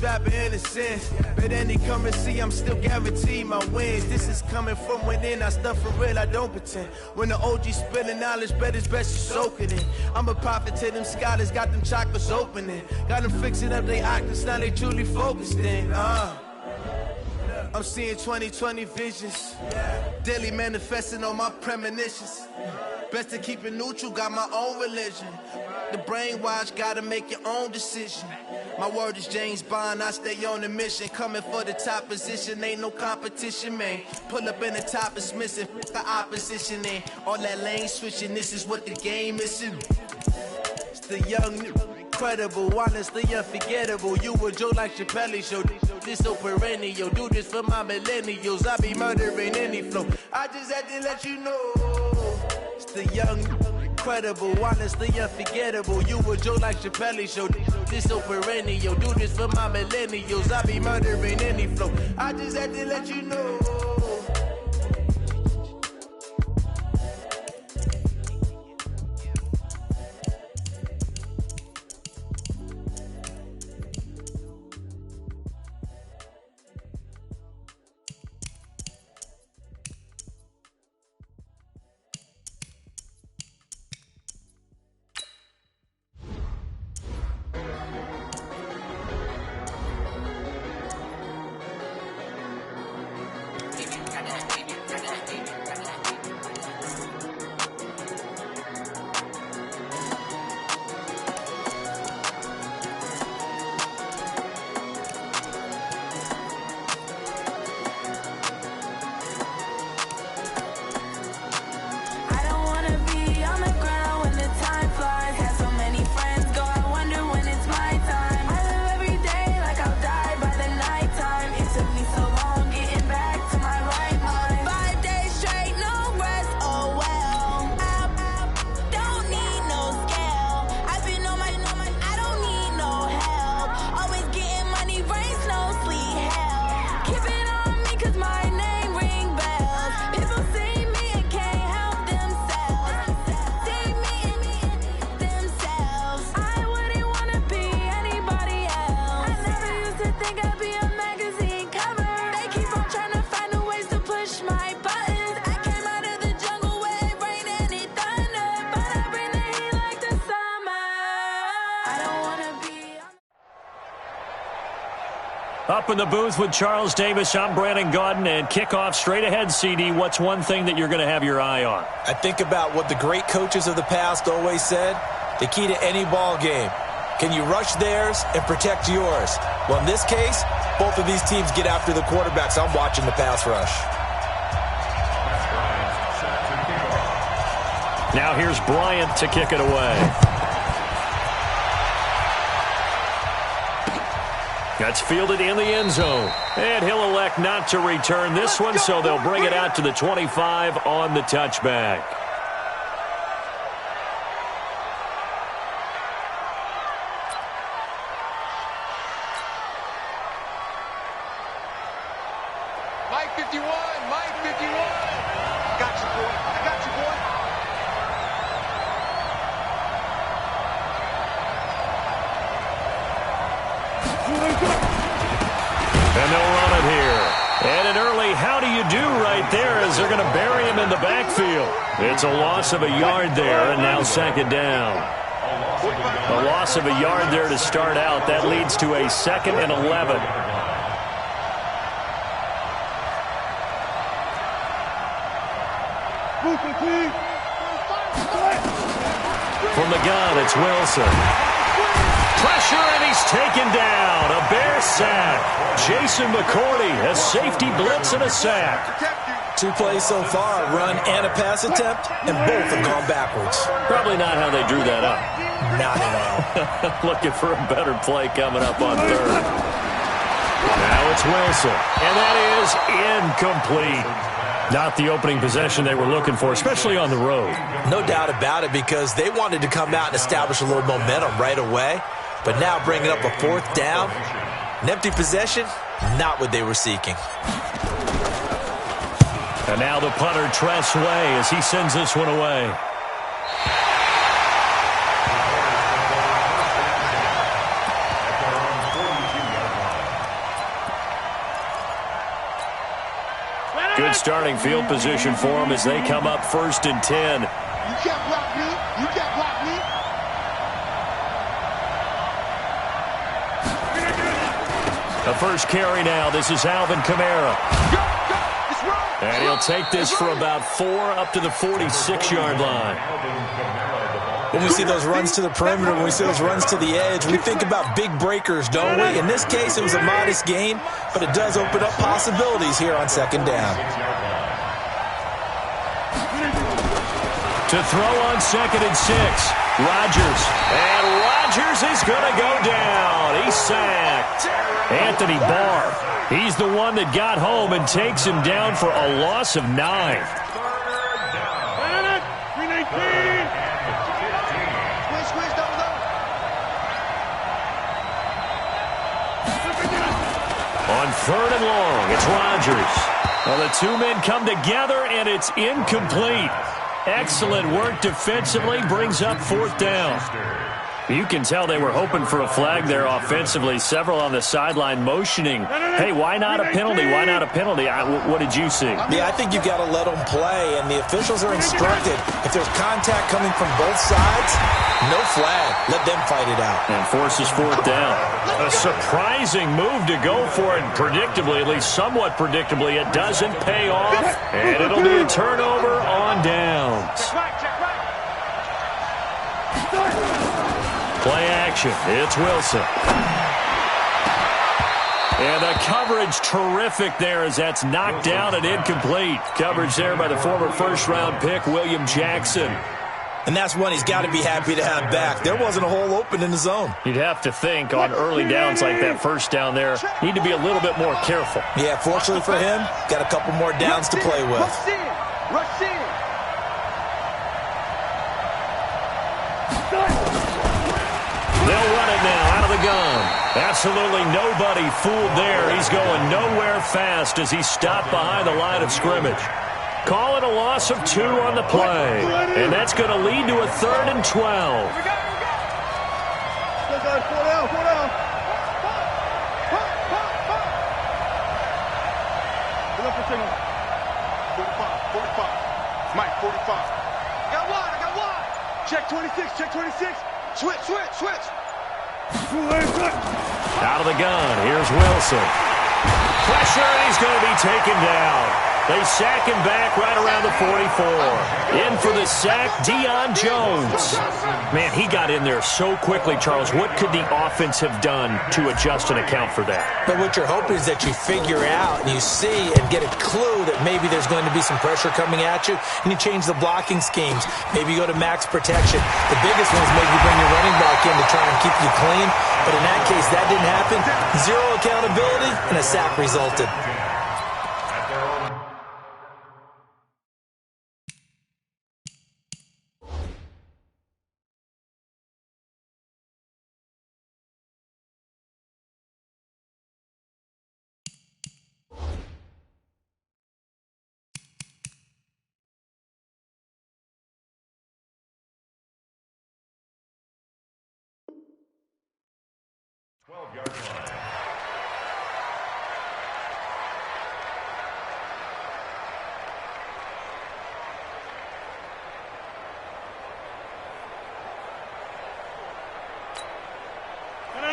rapping innocent. But any currency, I'm still guaranteed my wins. This is coming from within. I stuff for real, I don't pretend. When the OG spilling knowledge, bet it's best you soak it in. I'm a prophet to them scholars, got them chakras opening. Got them fixing up they octaves, now they truly focused in. I'm seeing 2020 visions. Daily manifesting on my premonitions. Best to keep it neutral, got my own religion. The brainwash, gotta make your own decision. My word is James Bond, I stay on the mission. Coming for the top position, ain't no competition, man. Pull up in the top, it's missing, the opposition in. All that lane switching, this is what the game is. It's the young, incredible, honestly unforgettable. You a joke like Chappelle show. This so perennial, do this for my millennials. I be murdering any flow. I just had to let you know. It's the young, incredible, honestly unforgettable. You a joke like Chappelle show. This so perennial, do this for my millennials. I be murdering any flow. I just had to let you know. Up in the booth with Charles Davis, I'm Brandon Gaudin, and kickoff straight ahead, CD. What's one thing that you're going to have your eye on? I think about what the great coaches of the past always said. The key to any ball game. Can you rush theirs and protect yours? Well, in this case, both of these teams get after the quarterbacks. I'm watching the pass rush. Now here's Bryant to kick it away. That's fielded in the end zone. And he'll elect not to return this one, so they'll bring it out to the 25 on the touchback. Mike 51, Mike 51. Got you, boy. I got you, boy. And they'll run it here. And an early how do you do right there as they're going to bury him in the backfield. It's a loss of a yard there, and now second down. A loss of a yard there to start out. That leads to a 2nd and 11. From the gun, it's Wilson. Pressure, and he's taken down. A Bear sack. Jason McCourty, a safety blitz and a sack. 2 plays so far, a run and a pass attempt, and both have gone backwards. Probably not how they drew that up. Not at all. Looking for a better play coming up on third. Now it's Wilson, and that is incomplete. Not the opening possession they were looking for, especially on the road. No doubt about it, because they wanted to come out and establish a little momentum right away. But now bringing up a 4th down, an empty possession, not what they were seeking. And now the punter, Tress Way, as he sends this one away. Good starting field position for them as they come up 1st and 10. You can't block me. You can't block me. The first carry now. This is Alvin Kamara. And he'll take this for about 4 up to the 46-yard line. When we see those runs to the perimeter, when we see those runs to the edge, we think about big breakers, don't we? In this case, it was a modest gain, but it does open up possibilities here on 2nd down. To throw on 2nd and 6, Rodgers. And Rodgers is going to go down. He's sacked. Anthony Barr, he's the one that got home and takes him down for a loss of 9. On 3rd and long, it's Rodgers. Well, the two men come together, and it's incomplete. Excellent work defensively, brings up 4th down. You can tell they were hoping for a flag there offensively. Several on the sideline motioning, hey, why not a penalty? Why not a penalty? What did you see? Yeah, I think you've got to let them play, and the officials are instructed. If there's contact coming from both sides, no flag. Let them fight it out. And forces 4th down. A surprising move to go for it, predictably, at least somewhat predictably, it doesn't pay off, and it'll be a turnover on downs. Play action. It's Wilson. And the coverage terrific there as that's knocked down and incomplete. Coverage there by the former 1st-round pick, William Jackson. And that's one he's got to be happy to have back. There wasn't a hole open in the zone. You'd have to think on early downs like that 1st down there, need to be a little bit more careful. Yeah, fortunately for him, got a couple more downs to play with. Rush in. They'll run it now out of the gun. Absolutely nobody fooled there. He's going nowhere fast as he's stopped behind the line of scrimmage. Call it a loss of 2 on the play. And that's going to lead to a 3rd and 12. Mike, 45. I got one. Check 26, check 26. Switch. Out of the gun, here's Wilson. Pressure, and he's going to be taken down. They sack him back right around the 44. In for the sack, Deion Jones. Man, he got in there so quickly, Charles. What could the offense have done to adjust and account for that? But what you're hoping is that you figure out and you see and get a clue that maybe there's going to be some pressure coming at you, and you change the blocking schemes. Maybe you go to max protection. The biggest one is maybe you bring your running back in to try and keep you clean. But in that case, that didn't happen. 0 accountability, and a sack resulted.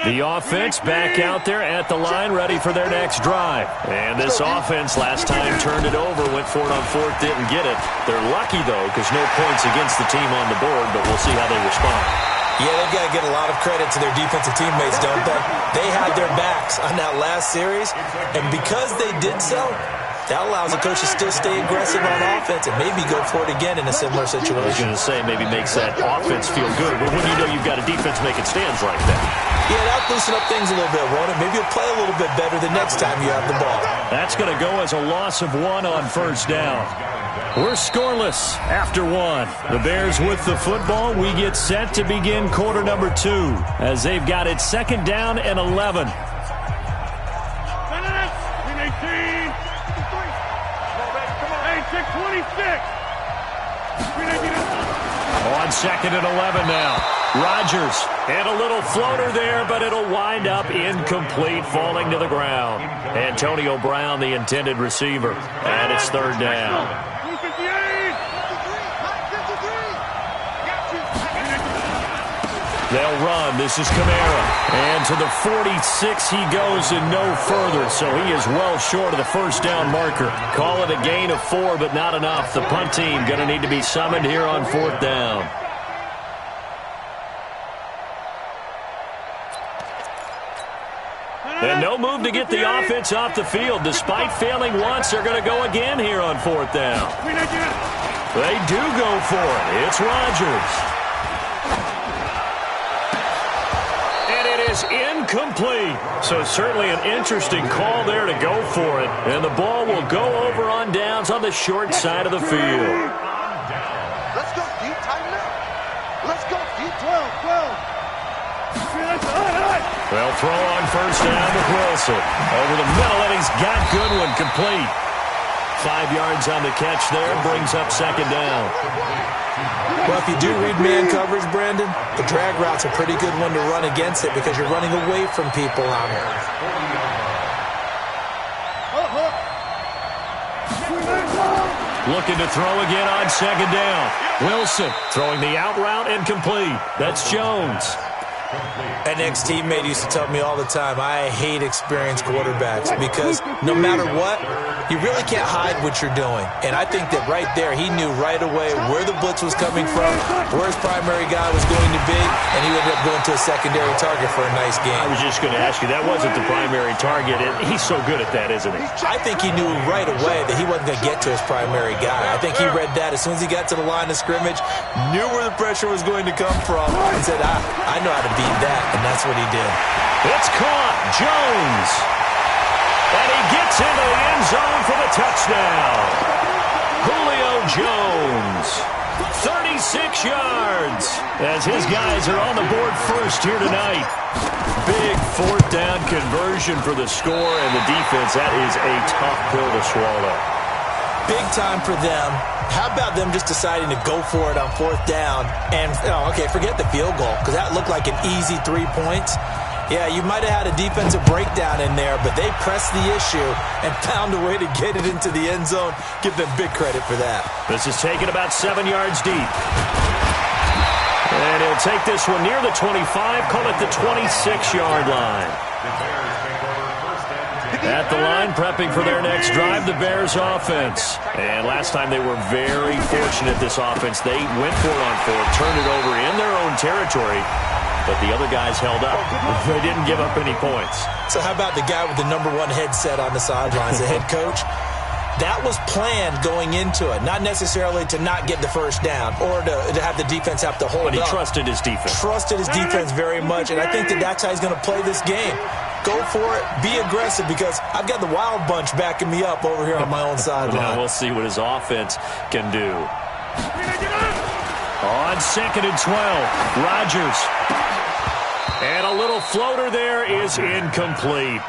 The offense back out there at the line, ready for their next drive. And this offense last time turned it over, went for it on 4th, didn't get it. They're lucky, though, because no points against the team on the board, but we'll see how they respond. Yeah, they've got to get a lot of credit to their defensive teammates, don't they? They had their backs on that last series, and because they did so, that allows the coach to still stay aggressive on offense and maybe go for it again in a similar situation. I was going to say maybe makes that offense feel good, but when you know you've got a defense making stands like that. Yeah, that'll loosen up things a little bit, won't it? Maybe you'll play a little bit better the next time you have the ball. That's going to go as a loss of 1 on 1st down. We're scoreless after 1. The Bears with the football. We get set to begin quarter number 2 as they've got it 2nd down and 11. On 2nd and 11 now. Rodgers, and a little floater there, but it'll wind up incomplete, falling to the ground. Antonio Brown, the intended receiver, and it's third down. They'll run. This is Kamara. And to the 46 he goes and no further, so he is well short of the first down marker. Call it a gain of 4, but not enough. The punt team going to need to be summoned here on fourth down. And no move to get the offense off the field. Despite failing once, they're going to go again here on fourth down. They do go for it. It's Rodgers. Is incomplete. So certainly an interesting call there to go for it. And the ball will go over on downs on the short side of the field. Let's go deep, tighten up. Let's go deep, 12. They'll throw on first down with Wilson. Over the middle, and he's got Goodwin complete. 5 yards on the catch there, brings up second down. Well, if you do read man coverage, Brandon, the drag route's a pretty good one to run against it because you're running away from people out here. Looking to throw again on second down. Wilson throwing the out route incomplete. That's Jones. An ex-teammate used to tell me all the time, I hate experienced quarterbacks because no matter what, you really can't hide what you're doing. And I think that right there, he knew right away where the blitz was coming from, where his primary guy was going to be, and he ended up going to a secondary target for a nice game. I was just going to ask you, that wasn't the primary target. He's so good at that, isn't he? I think he knew right away that he wasn't going to get to his primary guy. I think he read that as soon as he got to the line of scrimmage, knew where the pressure was going to come from, and said, I know how to beat that, and that's what he did. It's caught. Jones. And he gets into the end zone for the touchdown. Julio Jones, 36 yards, as his guys are on the board first here tonight. Big fourth down conversion for the score, and the defense, that is a tough pill to swallow. Big time for them. How about them just deciding to go for it on fourth down? And, okay, forget the field goal, because that looked like an easy 3 points. Yeah, you might have had a defensive breakdown in there, but they pressed the issue and found a way to get it into the end zone. Give them big credit for that. This is taken about 7 yards deep. And he'll take this one near the 25, call it the 26-yard line. At the line, prepping for their next drive, the Bears offense. And last time they were very fortunate, this offense. They went for it on fourth, turned it over in their own territory. But the other guys held up. They didn't give up any points. So how about the guy with the #1 headset on the sidelines, the head coach? That was planned going into it, not necessarily to not get the first down or to have the defense have to hold up. But he trusted his defense. Trusted his defense very much, and I think that that's how he's going to play this game. Go for it, be aggressive, because I've got the wild bunch backing me up over here on my own sideline. Now we'll see what his offense can do. On 2nd and 12, Rodgers. And a little floater there is incomplete.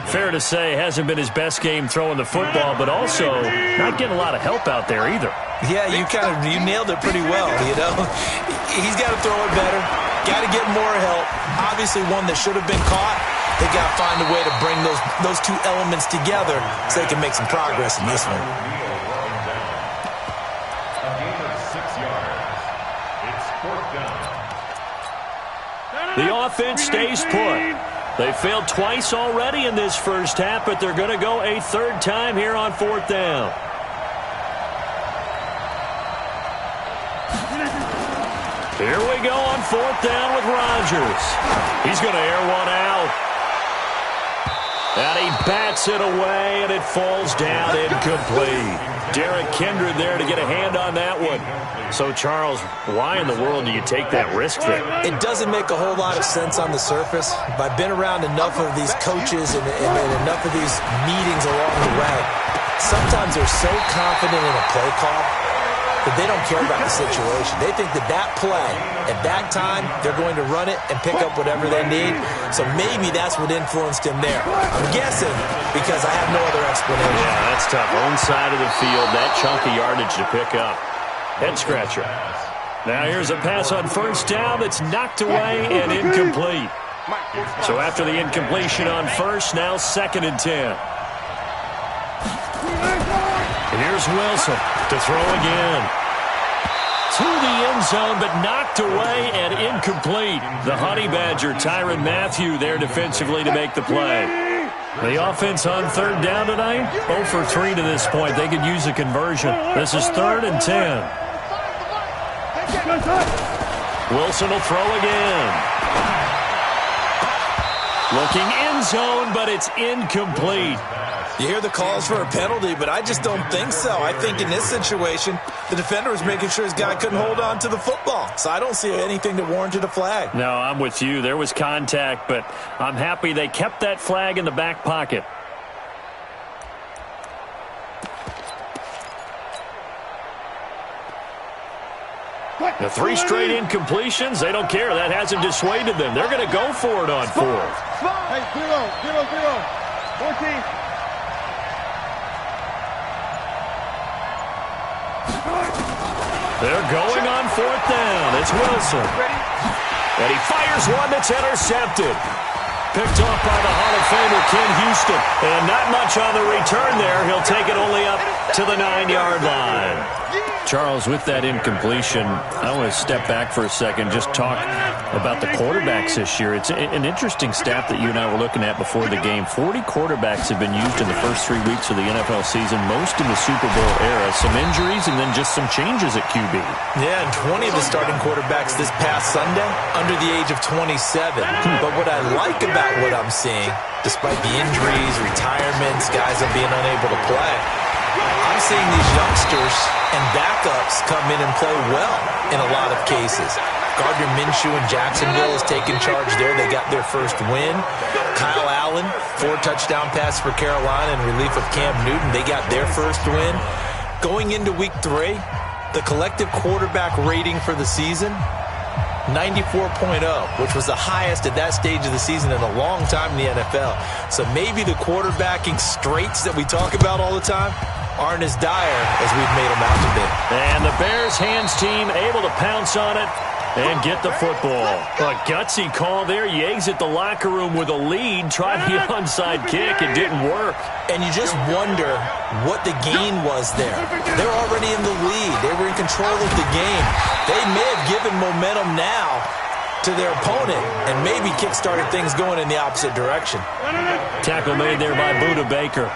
Fair to say, hasn't been his best game throwing the football, but also not getting a lot of help out there either. Yeah, you nailed it pretty well, you know. He's got to throw it better, got to get more help. Obviously one that should have been caught. They got to find a way to bring those two elements together so they can make some progress in this one. A gain of 6 yards. It's fourth down. The offense stays put. They failed twice already in this first half, but they're going to go a third time here on fourth down. Here we go on fourth down with Rodgers. He's going to air one out. And he bats it away, and it falls down incomplete. Derek Kindred there to get a hand on that one. So, Charles, why in the world do you take that risk there? It doesn't make a whole lot of sense on the surface, but I've been around enough of these coaches and enough of these meetings along the way. Sometimes they're so confident in a play call that they don't care about the situation. They think that play, at that time, they're going to run it and pick up whatever they need. So maybe that's what influenced him there. I'm guessing because I have no other explanation. Yeah, that's tough. Own side of the field, that chunk of yardage to pick up. Head scratcher. Now here's a pass on first down that's knocked away and incomplete. So after the incompletion on first, now 2nd and 10. Here's Wilson to throw again. To the end zone, but knocked away and incomplete. The Honey Badger, Tyrann Mathieu, there defensively to make the play. The offense on 3rd down tonight, 0 for 3 to this point. They could use a conversion. This is 3rd and 10. Wilson will throw again. Looking end zone, but it's incomplete. You hear the calls for a penalty, but I just don't think so. I think in this situation, the defender was making sure his guy couldn't hold on to the football. So I don't see anything that warranted a flag. No, I'm with you. There was contact, but I'm happy they kept that flag in the back pocket. The 3 straight incompletions, they don't care. That hasn't dissuaded them. They're going to go for it on 4th. Hey, 0, 14. They're going on 4th down. It's Wilson. And he fires one that's intercepted. Picked off by the Hall of Famer Ken Houston. And not much on the return there. He'll take it only up to the 9-yard line. Charles, with that incompletion, I want to step back for a second, just talk about the quarterbacks this year. It's an interesting stat that you and I were looking at before the game. 40 quarterbacks have been used in the first 3 weeks of the NFL season, most in the Super Bowl era. Some injuries and then just some changes at QB. Yeah, and 20 of the starting quarterbacks this past Sunday under the age of 27. But what I like about what I'm seeing, despite the injuries, retirements, guys are being unable to play, I'm seeing these youngsters and backups come in and play well in a lot of cases. Gardner Minshew in Jacksonville is taking charge there. They got their first win. Kyle Allen, 4-touchdown pass for Carolina in relief of Cam Newton. They got their first win. Going into week 3, the collective quarterback rating for the season, 94.0, which was the highest at that stage of the season in a long time in the NFL. So maybe the quarterbacking straits that we talk about all the time aren't as dire as we've made them out to be. And the Bears hands team able to pounce on it and get the football. A gutsy call there. You exit the locker room with a lead. Tried the onside kick. It didn't work. And you just wonder what the gain was there. They're already in the lead. They were in control of the game. They may have given momentum now to their opponent and maybe kick-started things going in the opposite direction. Tackle made there by Budda Baker.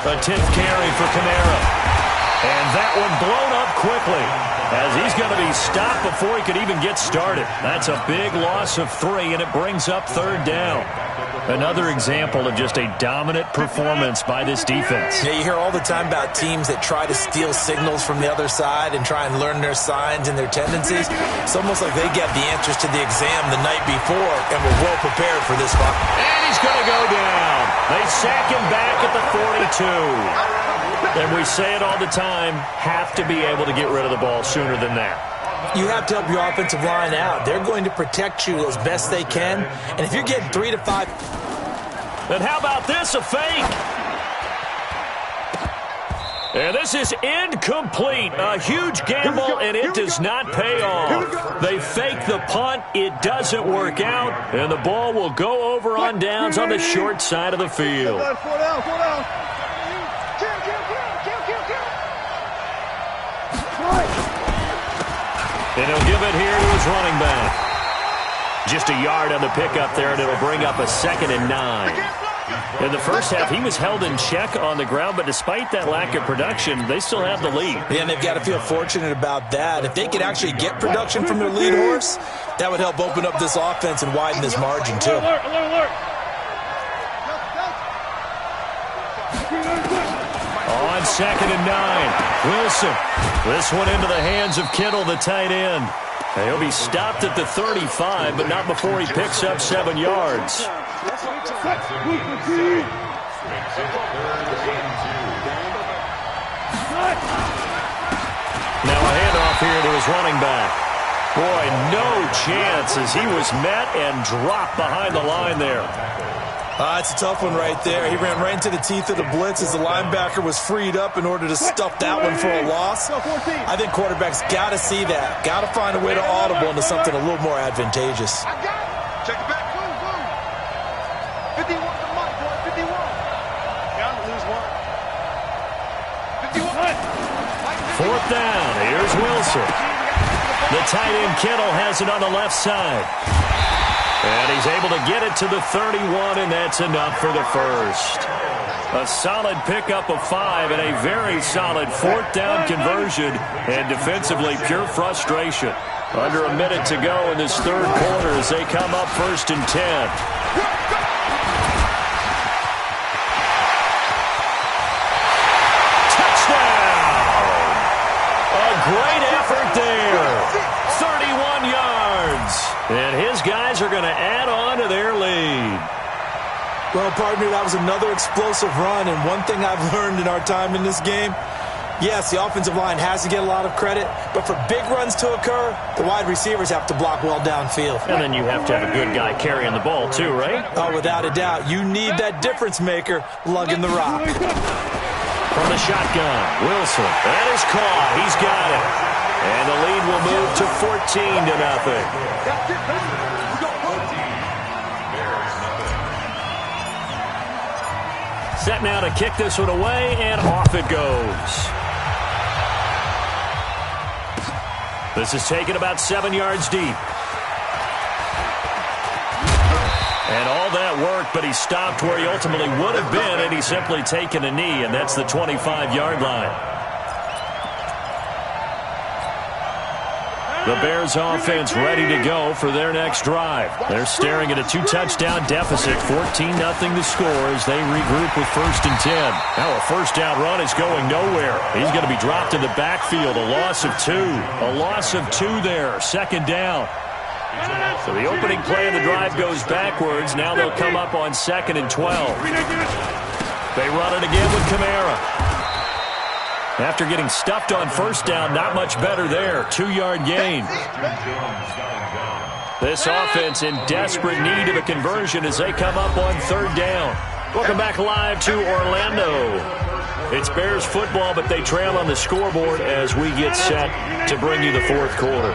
A 10th carry for Kamara. And that one blown up quickly as he's going to be stopped before he could even get started. That's a big loss of 3, and it brings up 3rd down. Another example of just a dominant performance by this defense. Yeah, you hear all the time about teams that try to steal signals from the other side and try and learn their signs and their tendencies. It's almost like they get the answers to the exam the night before and were well prepared for this one. And he's going to go down. They sack him back at the 42. And we say it all the time, have to be able to get rid of the ball sooner than that. You have to help your offensive line out. They're going to protect you as best they can. And if you're getting 3 to 5... And how about this, a fake? And this is incomplete. A huge gamble, and it does not pay off. They fake the punt. It doesn't work out. And the ball will go over on downs on the short side of the field. And he'll give it here to his running back. Just a yard on the pickup there, and it'll bring up a 2nd and 9. In the first half, he was held in check on the ground, but despite that lack of production, they still have the lead. Yeah, and they've got to feel fortunate about that. If they could actually get production from their lead horse, that would help open up this offense and widen this margin, too. On 2nd and 9, Wilson. This one into the hands of Kittle, the tight end. He'll be stopped at the 35, but not before he picks up 7 yards. Now a handoff here to his running back. Boy, no chance as he was met and dropped behind the line there. It's a tough one right there. He ran right into the teeth of the blitz as the linebacker was freed up in order to stuff that one for a loss. I think quarterbacks got to see that. Got to find a way to audible into something a little more advantageous. I got it. Check it back. Move. 51 to Mike, boy. 51. Down to lose one. 51. Fourth down. Here's Wilson. The tight end Kittle has it on the left side. And he's able to get it to the 31, and that's enough for the first. A solid pickup of 5 and a very solid fourth down conversion, and defensively pure frustration. Under a minute to go in this third quarter as they come up 1st and 10. Great effort there. 31 yards. And his guys are going to add on to their lead. Well, partner, that was another explosive run. And one thing I've learned in our time in this game, yes, the offensive line has to get a lot of credit. But for big runs to occur, the wide receivers have to block well downfield. And then you have to have a good guy carrying the ball too, right? Oh, without a doubt. You need that difference maker lugging the rock. From the shotgun, Wilson. That is caught. He's got it. And the lead will move to 14-0. Set now to kick this one away, and off it goes. This is taken about 7 yards deep. And all that work, but he stopped where he ultimately would have been, and he's simply taken a knee, and that's the 25-yard line. The Bears offense ready to go for their next drive. They're staring at a 2-touchdown deficit, 14-0 to score as they regroup with 1st and 10. Now a first down run is going nowhere. He's going to be dropped in the backfield, a loss of 2. A loss of 2 there, 2nd down. So the opening play of the drive goes backwards. Now they'll come up on 2nd and 12. They run it again with Kamara. After getting stuffed on first down, not much better there. 2-yard gain. This offense in desperate need of a conversion as they come up on 3rd down. Welcome back live to Orlando. It's Bears football, but they trail on the scoreboard as we get set to bring you the 4th quarter.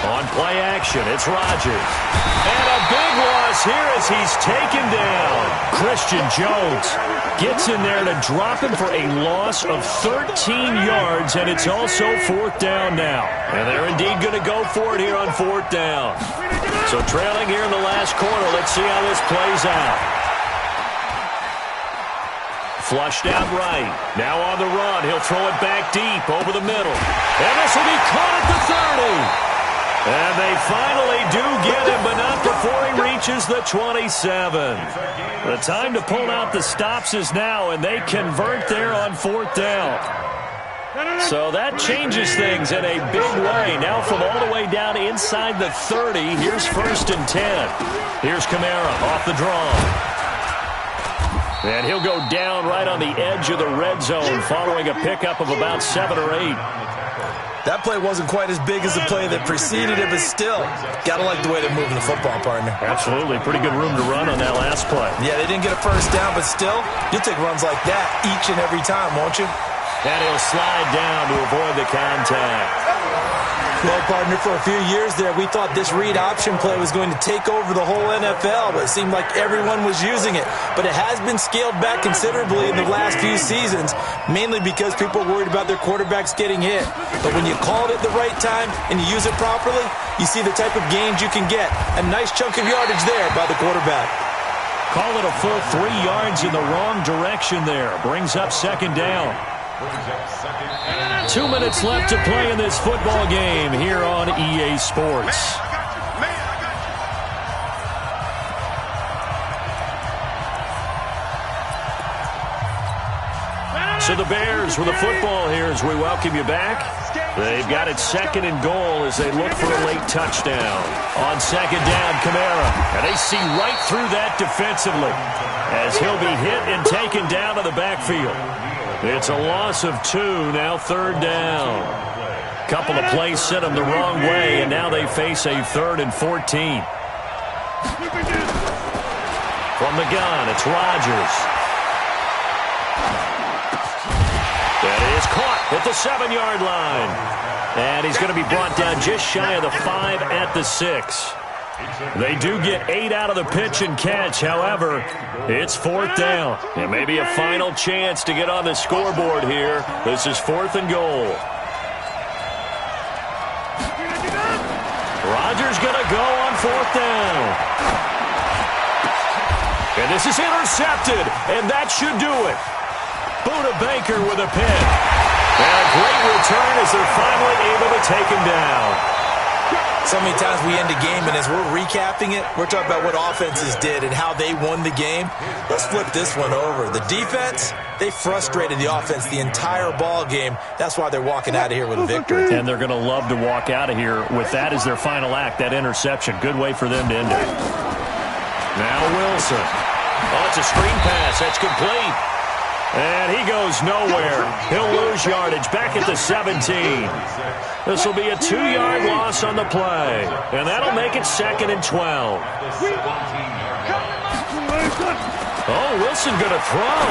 On play action, it's Rodgers. And a big loss here as he's taken down. Christian Jones gets in there to drop him for a loss of 13 yards, and it's also 4th down now. And they're indeed going to go for it here on 4th down. So trailing here in the last quarter, let's see how this plays out. Flushed out right. Now on the run. He'll throw it back deep over the middle. And this will be caught at the 30. And they finally do get him, but not before he reaches the 27. The time to pull out the stops is now, and they convert there on 4th down. So that changes things in a big way. Now from all the way down inside the 30, here's 1st and 10. Here's Kamara off the draw. And he'll go down right on the edge of the red zone following a pickup of about 7 or 8. That play wasn't quite as big as the play that preceded it, but still, got to like the way they're moving the football, partner. Absolutely. Pretty good room to run on that last play. Yeah, they didn't get a first down, but still, you'll take runs like that each and every time, won't you? And he'll slide down to avoid the contact. Well, partner, for a few years there, we thought this read option play was going to take over the whole NFL, but it seemed like everyone was using it. But it has been scaled back considerably in the last few seasons, mainly because people are worried about their quarterbacks getting hit. But when you call it at the right time and you use it properly, you see the type of gains you can get. A nice chunk of yardage there by the quarterback. Call it a full 3 yards in the wrong direction there. Brings up 2nd down. 2 minutes left to play in this football game here on EA Sports. So the Bears with the football here as we welcome you back. They've got it 2nd and goal as they look for a late touchdown. On 2nd down, Kamara. And they see right through that defensively as he'll be hit and taken down to the backfield. It's a loss of 2, now 3rd down. couple of plays sent them the wrong way, and now they face a 3rd and 14. From the gun, it's Rodgers. That is caught at the 7-yard line. And he's going to be brought down just shy of the 5 at the 6. They do get 8 out of the pitch and catch. However, it's 4th down. And maybe a final chance to get on the scoreboard here. This is 4th and goal. Rodgers going to go on 4th down. And this is intercepted, and that should do it. Buda Baker with a pick. And a great return as they're finally able to take him down. So many times we end a game, and as we're recapping it, we're talking about what offenses did and how they won the game. Let's flip this one over. The defense, they frustrated the offense the entire ball game. That's why they're walking out of here with a victory. And they're going to love to walk out of here with that as their final act, that interception. Good way for them to end it. Now Wilson. Oh, it's a screen pass. That's complete. And he goes nowhere. He'll lose yardage back at the 17. This will be a 2-yard loss on the play. And that'll make it 2nd and 12. Oh, Wilson going to throw.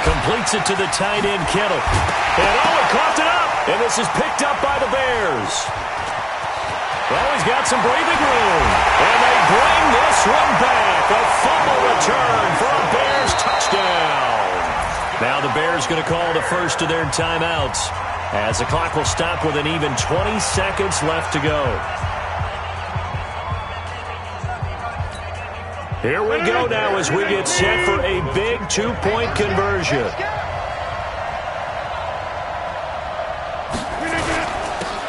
Completes it to the tight end, Kittle. And oh, it coughed it up. And this is picked up by the Bears. Well, he's got some breathing room. And they bring this one back. A fumble return for a Bears touchdown. Now the Bears going to call the first of their timeouts as the clock will stop with an even 20 seconds left to go. Here we go now as we get set for a big 2-point conversion.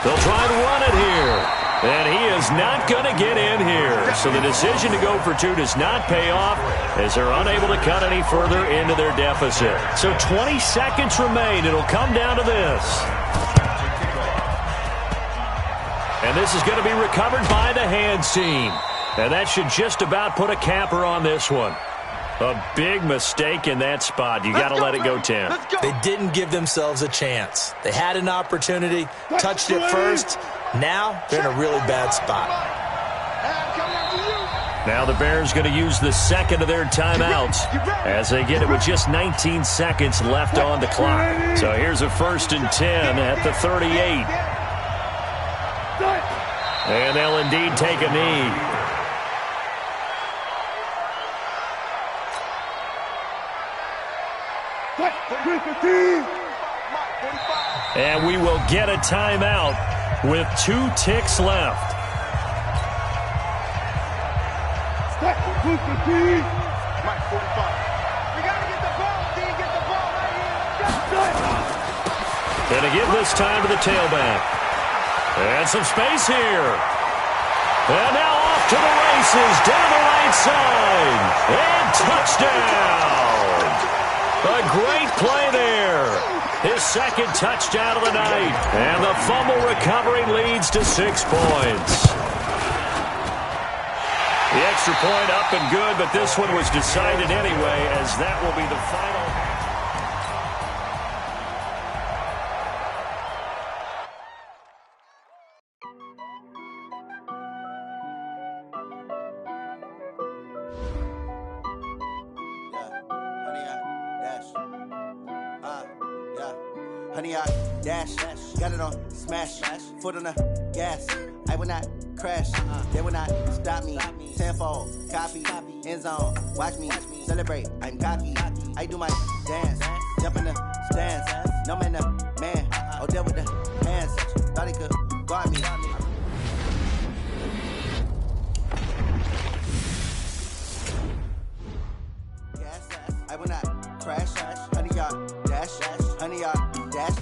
They'll try to run it here. And he is not going to get in here. So the decision to go for 2 does not pay off as they're unable to cut any further into their deficit. So 20 seconds remain. It'll come down to this. And this is going to be recovered by the hands team. And that should just about put a capper on this one. A big mistake in that spot. You got to let it go, Tim. They didn't give themselves a chance. They had an opportunity, touched it first. Now they're in a really bad spot. Now the Bears going to use the second of their timeouts as they get it with just 19 seconds left on the clock. So here's a 1st and 10 at the 38. And they'll indeed take a knee. And we will get a timeout with 2 ticks left. And to give this time to the tailback. And some space here. And now off to the races down the right side. And touchdown. A great play there. His 2nd touchdown of the night. And the fumble recovery leads to 6 points. The extra point up and good, but this one was decided anyway, as that will be the final. Honey, I dash, got it on smash, foot on the gas. I will not crash, they will not stop me. Tenfold, copy, end zone, watch me celebrate. I'm cocky, I do my dance, jump in the stands. No man, the man, oh, there with the hands. Thought he could guard me. I will not crash, honey, y'all dash, honey, y'all dash.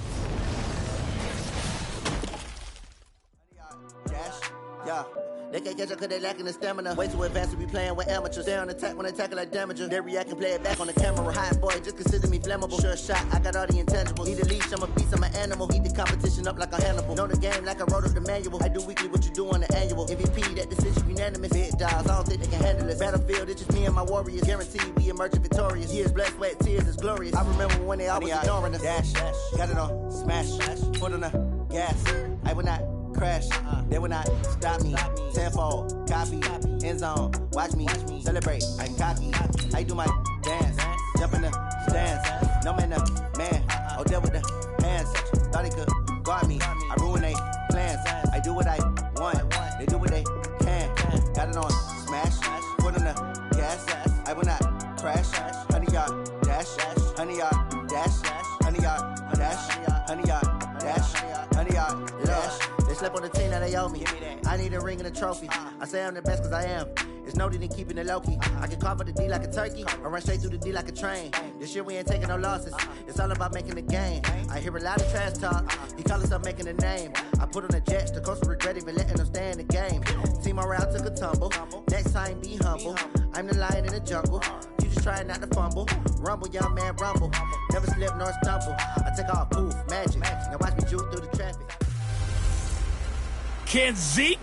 Yeah. They can't catch up cause they lacking the stamina. Way too advanced to be playing with amateurs. Stay on attack when they tackle like damager. They react and play it back on the camera. Hot boy, just consider me flammable. Sure shot, I got all the intangibles. Need a leash, I'm a beast, I'm an animal. Heat the competition up like a Hannibal. Know the game like I wrote up the manual. I do weekly what you do on the annual. MVP, that decision unanimous. Big dogs, I don't think they can handle it. Battlefield, it's just me and my warriors. Guaranteed we emerging victorious. Years, blood, sweat, tears, it's glorious. I remember when they always ignoring us. Dash, got it on smash, foot on the gas. I will not crash. They will not stop me. Tenfold, copy, end zone. Watch me celebrate. I'm cocky. I do my dance. Jump in the stands. No man, man. Oh, deal with the hands. Thought he could guard me. I ruin they plans. I do what I want. They do what they can. Got it on smash. Put on the gas. I will not crash. 100-yard dash. 100-yard dash. 100-yard dash. 100-yard dash. 100-yard dash. They slept on the team that they owe me. I need a ring and a trophy. I say I'm the best cause I am. It's no need in keeping it low-key. I can carve up the D like a turkey or run straight through the D like a train. This year we ain't taking no losses. It's all about making the game. I hear a lot of trash talk. He call himself making a name. I put on the Jets. The coach will regret even letting them stay in the game. Team morale took a tumble. Next time be humble. I'm the lion in the jungle. You just trying not to fumble. Rumble, young man, rumble. Never slip nor stumble. I take off, poof, magic. Now watch me juke through the traffic. Can Zeke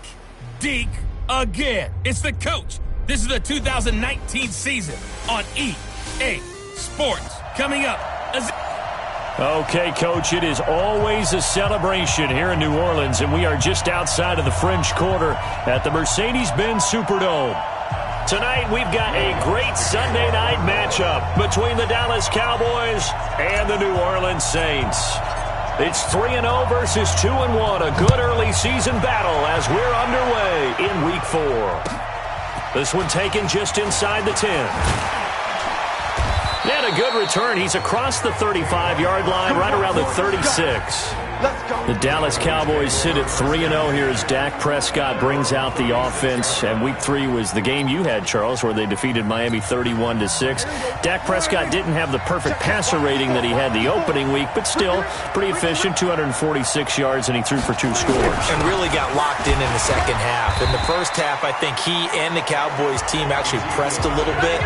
deke again? It's the coach. This is the 2019 season on EA Sports. Coming up. Okay, Coach, it is always a celebration here in New Orleans, and we are just outside of the French Quarter at the Mercedes-Benz Superdome. Tonight, we've got a great Sunday night matchup between the Dallas Cowboys and the New Orleans Saints. It's 3-0 versus 2-1, a good early season battle as we're underway in Week 4. This one taken just inside the 10. And a good return. He's across the 35-yard line, right around the 36. The Dallas Cowboys sit at 3-0 here as Dak Prescott brings out the offense. And Week 3 was the game you had, Charles, where they defeated Miami 31-6. Dak Prescott didn't have the perfect passer rating that he had the opening week, but still pretty efficient, 246 yards, and he threw for 2 scores. And really got locked in the second half. In the first half, I think he and the Cowboys team actually pressed a little bit.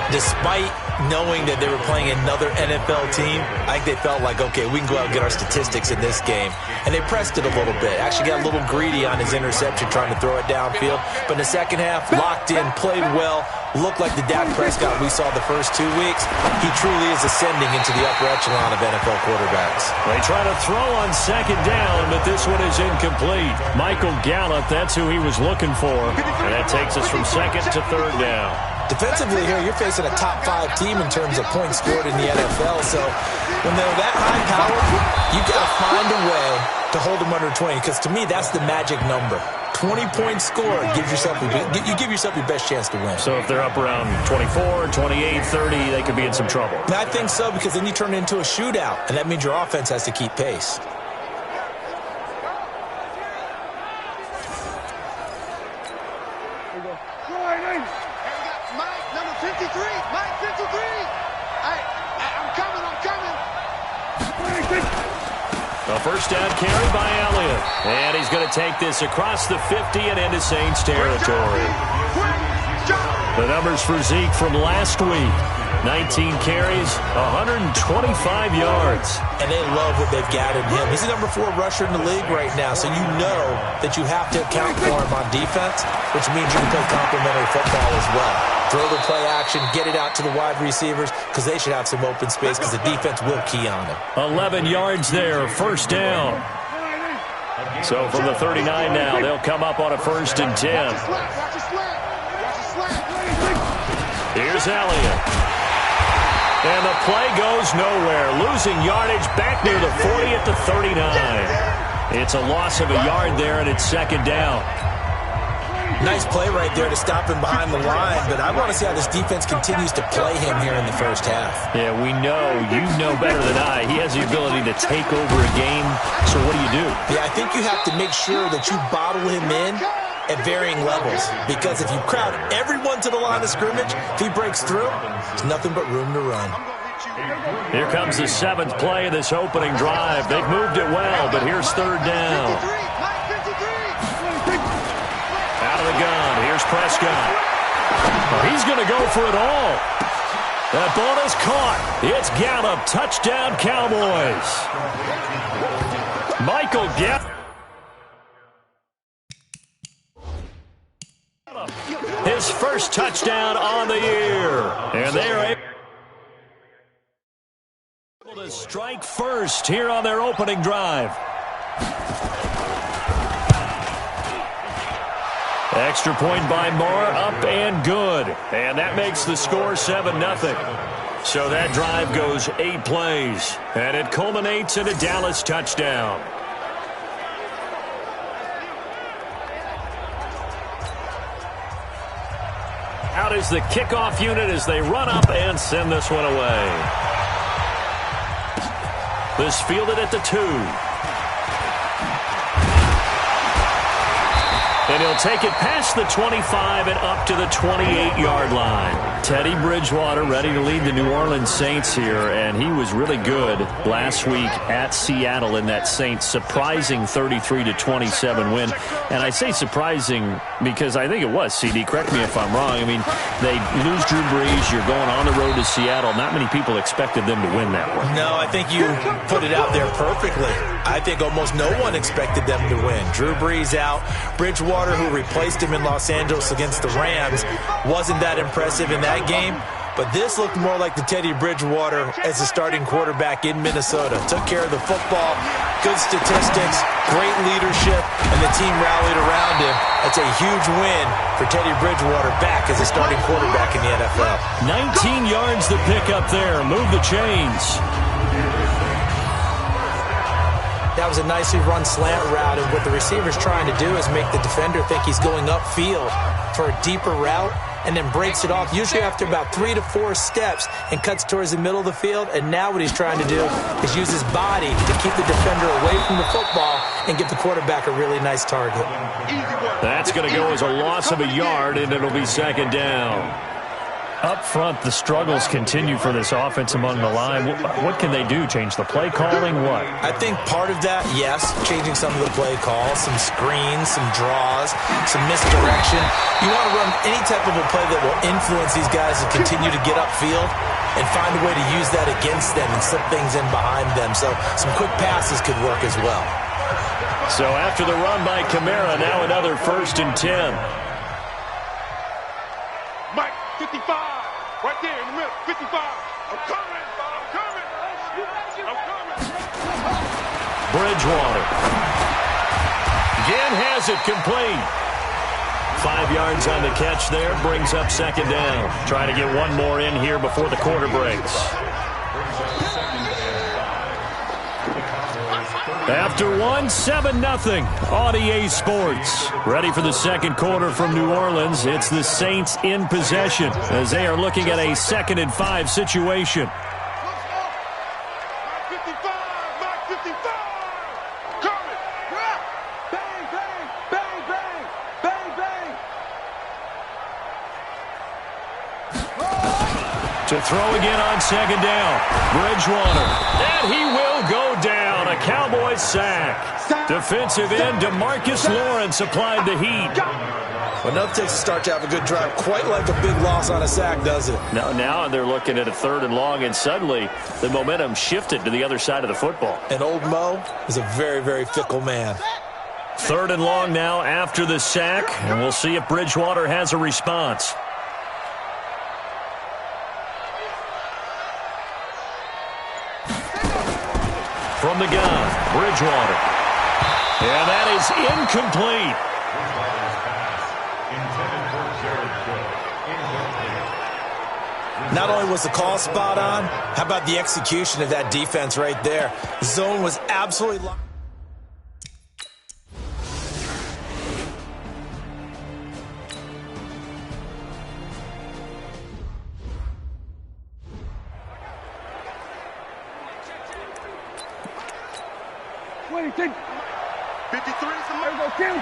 Despite knowing that they were playing another NFL team, I think they felt like, okay, we can go out and get our statistics in this game. And they pressed it a little bit. Actually got a little greedy on his interception, trying to throw it downfield. But in the second half, locked in, played well, looked like the Dak Prescott we saw the first 2 weeks. He truly is ascending into the upper echelon of NFL quarterbacks. They try to throw on second down, but this one is incomplete. Michael Gallup, that's who he was looking for. And that takes us from second to third down. Defensively here, you're facing a top 5 team in terms of points scored in the NFL. So when they're that high powered, you got to find a way to hold them under 20. Because to me, that's the magic number. 20 points scored, you give yourself your best chance to win. So if they're up around 24, 28, 30, they could be in some trouble. And I think so, because then you turn it into a shootout, and that means your offense has to keep pace. A first down carry by Elliott. And he's going to take this across the 50 and into Saints territory. The numbers for Zeke from last week. 19 carries, 125 yards. And they love what they've got in him. He's the number 4 rusher in the league right now, so you know that you have to account for him on defense, which means you can play complementary football as well. Throw the play action, get it out to the wide receivers, because they should have some open space, because the defense will key on him. 11 yards there, first down. So from the 39 now, they'll come up on a 1st and 10. Here's Elliott. And the play goes nowhere. Losing yardage back near the 40 at the 39. It's a loss of a yard there, and it's second down. Nice play right there to stop him behind the line, but I want to see how this defense continues to play him here in the first half. Yeah, we know, you know better than I, he has the ability to take over a game, so what do? Yeah, I think you have to make sure that you bottle him in at varying levels, because if you crowd everyone to the line of scrimmage, if he breaks through, there's nothing but room to run. Here comes the 7th play of this opening drive. They've moved it well, but here's third down. Out of the gun, here's Prescott. He's going to go for it all. That ball is caught. It's Gallup, touchdown Cowboys. Michael Gallup. His first touchdown on the year. And they are able to strike first here on their opening drive. Extra point by Moore, up and good. And that makes the score 7-0. So that drive goes 8 plays, and it culminates in a Dallas touchdown. Out is the kickoff unit as they run up and send this one away. This fielded at the 2. And he'll take it past the 25 and up to the 28-yard line. Teddy Bridgewater ready to lead the New Orleans Saints here, and he was really good last week at Seattle in that Saints surprising 33-27 win. And I say surprising because I think it was, CD, correct me if I'm wrong. I mean, they lose Drew Brees, you're going on the road to Seattle. Not many people expected them to win that one. No, I think you put it out there perfectly. I think almost no one expected them to win. Drew Brees out. Bridgewater, who replaced him in Los Angeles against the Rams, wasn't that impressive in that game. But this looked more like the Teddy Bridgewater as a starting quarterback in Minnesota. Took care of the football, good statistics, great leadership, and the team rallied around him. That's a huge win for Teddy Bridgewater back as a starting quarterback in the NFL. 19 yards to pick up there. Move the chains. That was a nicely run slant route, and what the receiver's trying to do is make the defender think he's going upfield for a deeper route, and then breaks it off, usually after about 3 to 4 steps, and cuts towards the middle of the field. And now what he's trying to do is use his body to keep the defender away from the football and give the quarterback a really nice target. That's going to go as a loss of a yard, and it'll be second down. Up front, the struggles continue for this offense among the line. What can they do? Change the play calling? What? I think part of that, yes, changing some of the play calls, some screens, some draws, some misdirection. You want to run any type of a play that will influence these guys to continue to get upfield and find a way to use that against them and slip things in behind them. So some quick passes could work as well. So after the run by Kamara, now another 1st and 10. Mike, 55, right there in the middle, 55. I'm coming. Bridgewater. Again has it complete. 5 yards on the catch there, brings up second down. Trying to get one more in here before the quarter breaks. After 7-0 on EA Sports. Ready for the second quarter from New Orleans. It's the Saints in possession as they are looking at a 2nd and 5 situation. To throw again on second down. Bridgewater. And he will go down. A Cowboys sack. Defensive end DeMarcus Lawrence applied the heat. Well, nothing takes a start to have a good drive. Quite like a big loss on a sack, does it? Now they're looking at a 3rd and long, and suddenly the momentum shifted to the other side of the football. And old Mo is a very, very fickle man. 3rd and long now after the sack, and we'll see if Bridgewater has a response. From the gun, Bridgewater. And that is incomplete. Not only was the call spot on, how about the execution of that defense right there? The zone was absolutely locked. What do you think? 53 is the number. Kill.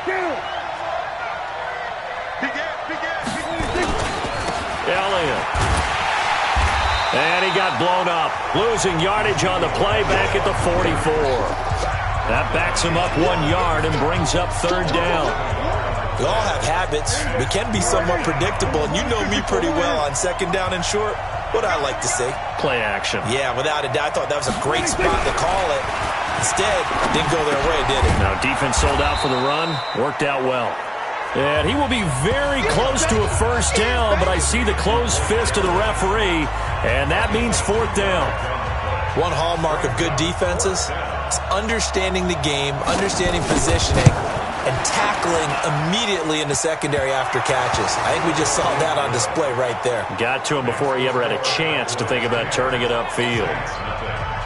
Big ass. Elliott. And he got blown up. Losing yardage on the play back at the 44. That backs him up 1 yard and brings up 3rd down. We all have habits. We can be somewhat predictable, and you know me pretty well on 2nd down and short. What I like to see. Play action. Yeah, without a doubt. I thought that was a great spot to call it. Instead, didn't go their way, did it? Now, defense sold out for the run. Worked out well. And he will be very close to a 1st down, but I see the closed fist of the referee, and that means 4th down. One hallmark of good defenses, It's understanding the game, understanding positioning, and tackling immediately in the secondary after catches. I think we just saw that on display right there. Got to him before he ever had a chance to think about turning it upfield.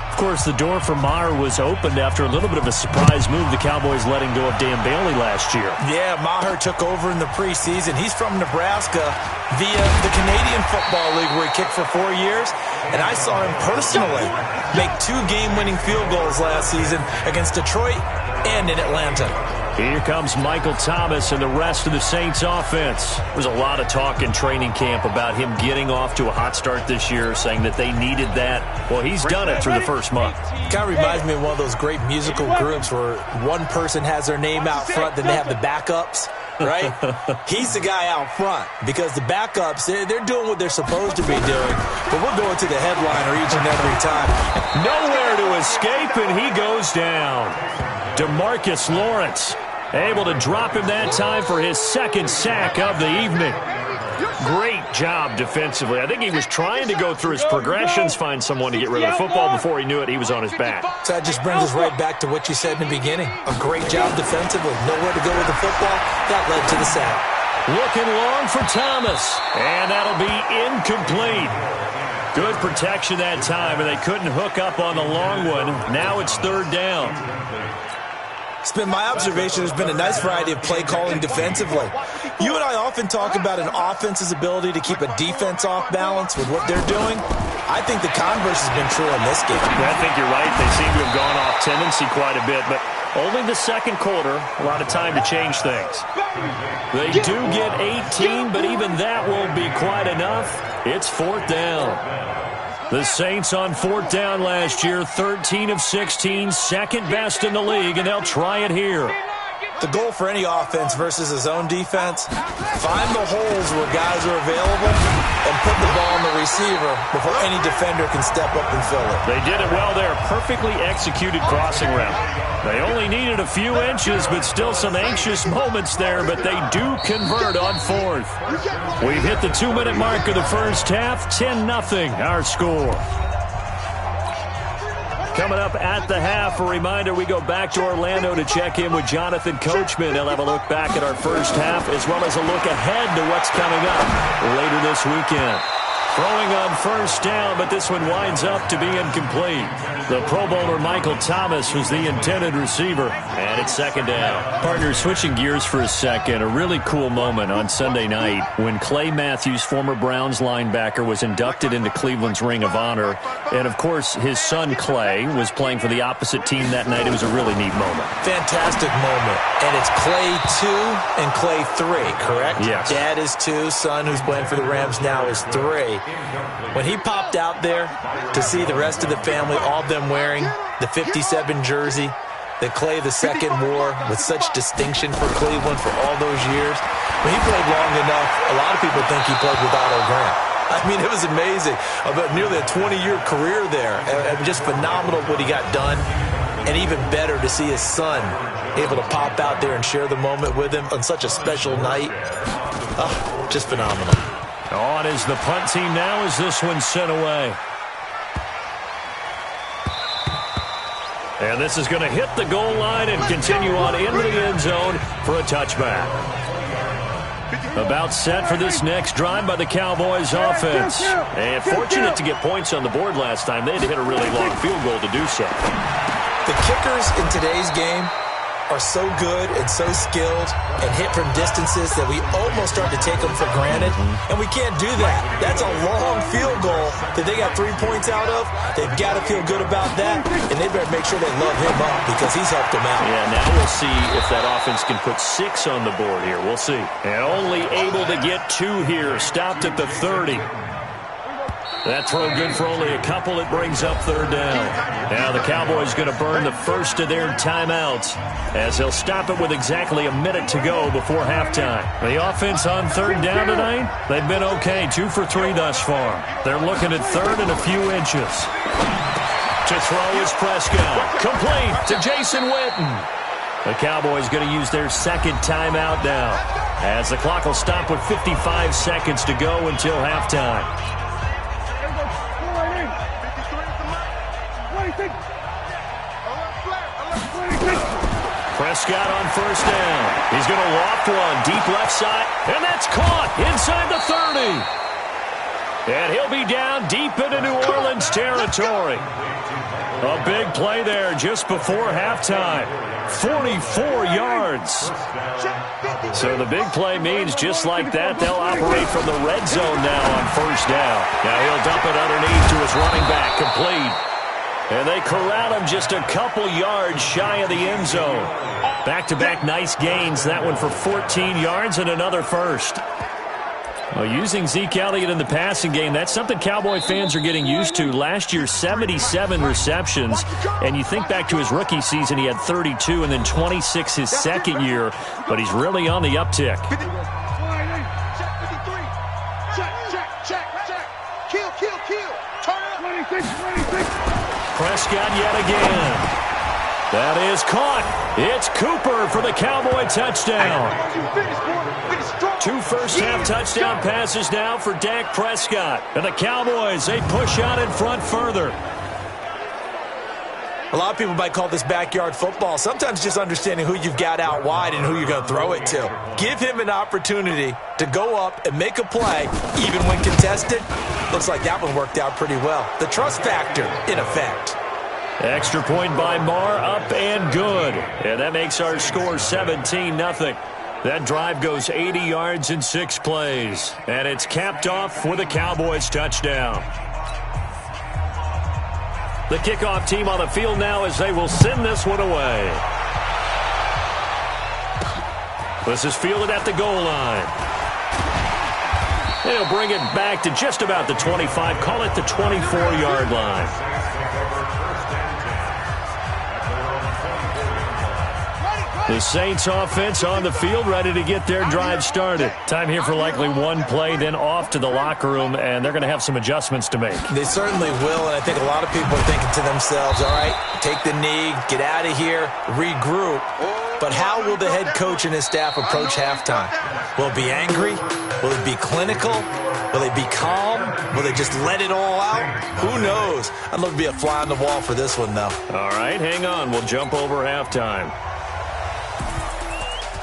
Of course, the door for Maher was opened after a little bit of a surprise move, the Cowboys letting go of Dan Bailey last year. Yeah, Maher took over in the preseason. He's from Nebraska via the Canadian Football League where he kicked for 4 years. And I saw him personally make 2 game-winning field goals last season against Detroit and in Atlanta. Here comes Michael Thomas and the rest of the Saints offense. There's a lot of talk in training camp about him getting off to a hot start this year, saying that they needed that. Well, he's done it through the first month. Kind of reminds me of one of those great musical groups where one person has their name out front, then they have the backups, right? He's the guy out front because the backups, they're doing what they're supposed to be doing, but we're going to the headliner each and every time. Nowhere to escape, and he goes down. DeMarcus Lawrence able to drop him that time for his second sack of the evening. Great job defensively. I think he was trying to go through his progressions, find someone to get rid of the football. Before he knew it, he was on his back. So that just brings us right back to what you said in the beginning. A great job defensively. Nowhere to go with the football. That led to the sack. Looking long for Thomas, and that'll be incomplete. Good protection that time, and they couldn't hook up on the long one. Now it's third down. It's been my observation there's been a nice variety of play calling defensively. You and I often talk about an offense's ability to keep a defense off balance with what they're doing. I think the converse has been true in this game. I think you're right. They seem to have gone off tendency quite a bit, but only the second quarter, a lot of time to change things. They do get 18, but even that won't be quite enough. It's fourth down. The Saints on fourth down last year, 13 of 16, second best in the league, and they'll try it here. The goal for any offense versus a zone defense, find the holes where guys are available and put the ball on the receiver before any defender can step up and fill it. They did it well there. Perfectly executed crossing route. They only needed a few inches, but still some anxious moments there, but they do convert on fourth. We've hit the 2-minute mark of the first half, 10-0 our score. Coming up at the half, a reminder, we go back to Orlando to check in with Jonathan Coachman. He'll have a look back at our first half as well as a look ahead to what's coming up later this weekend. Throwing on first down, but this one winds up to be incomplete. The Pro Bowler Michael Thomas was the intended receiver, and it's second down. Partner, switching gears for a second, a really cool moment on Sunday night when Clay Matthews, former Browns linebacker, was inducted into Cleveland's Ring of Honor. And, of course, his son Clay was playing for the opposite team that night. It was a really neat moment. Fantastic moment. And it's Clay 2 and Clay 3, correct? Yes. Dad is 2, son who's playing for the Rams now is 3. When he popped out there to see the rest of the family, all of them wearing the 57 jersey that Clay II wore with such distinction for Cleveland for all those years. When he played long enough, a lot of people think he played with Otto Graham. I mean, it was amazing. About nearly a 20-year career there. And just phenomenal what he got done. And even better to see his son able to pop out there and share the moment with him on such a special night. Oh, just phenomenal. On is the punt team now as this one's sent away. And this is going to hit the goal line and continue on into the end zone for a touchback. About set for this next drive by the Cowboys offense. And fortunate to get points on the board last time. They had to hit a really long field goal to do so. The kickers in today's game are so good and so skilled and hit from distances that we almost start to take them for granted, and we can't do that. That's a long field goal that they got 3 points out of. They've got to feel good about that, and they better make sure they love him up because he's helped them out. Yeah, now we'll see if that offense can put 6 on the board here. We'll see. And only able to get 2 here. Stopped at the 30. That throw good for only a couple. It brings up third down. Now the Cowboys going to burn the first of their timeouts as they'll stop it with exactly a minute to go before halftime. The offense on third down tonight, they've been okay. 2 for 3 thus far. They're looking at third and a few inches. To throw is Prescott. Complete to Jason Witten. The Cowboys going to use their second timeout now as the clock will stop with 55 seconds to go until halftime. Prescott on first down. He's going to loft one deep left side, and that's caught inside the 30. And he'll be down deep into New Orleans territory. A big play there just before halftime. 44 yards. So the big play means just like that, they'll operate from the red zone now on first down. Now he'll dump it underneath to his running back, complete. And they corral him just a couple yards shy of the end zone. Back-to-back nice gains. That one for 14 yards and another first. Well, using Zeke Elliott in the passing game, that's something Cowboy fans are getting used to. Last year, 77 receptions. And you think back to his rookie season, he had 32 and then 26 his second year. But he's really on the uptick. Prescott yet again. That is caught. It's Cooper for the Cowboy touchdown. 2 first-half touchdown passes now for Dak Prescott. And the Cowboys, they push out in front further. A lot of people might call this backyard football. Sometimes just understanding who you've got out wide and who you're going to throw it to. Give him an opportunity to go up and make a play, even when contested. Looks like that one worked out pretty well. The trust factor, in effect. Extra point by Marr, up and good. And that makes our score 17-0. That drive goes 80 yards in 6 plays. And it's capped off with a Cowboys touchdown. The kickoff team on the field now as they will send this one away. This is fielded at the goal line. They'll bring it back to just about the 25, call it the 24-yard line. The Saints offense on the field, ready to get their drive started. Time here for likely one play, then off to the locker room, and they're going to have some adjustments to make. They certainly will, and I think a lot of people are thinking to themselves, all right, take the knee, get out of here, regroup. But how will the head coach and his staff approach halftime? Will it be angry? Will it be clinical? Will they be calm? Will they just let it all out? Who knows? I'd love to be a fly on the wall for this one, though. All right, hang on. We'll jump over halftime.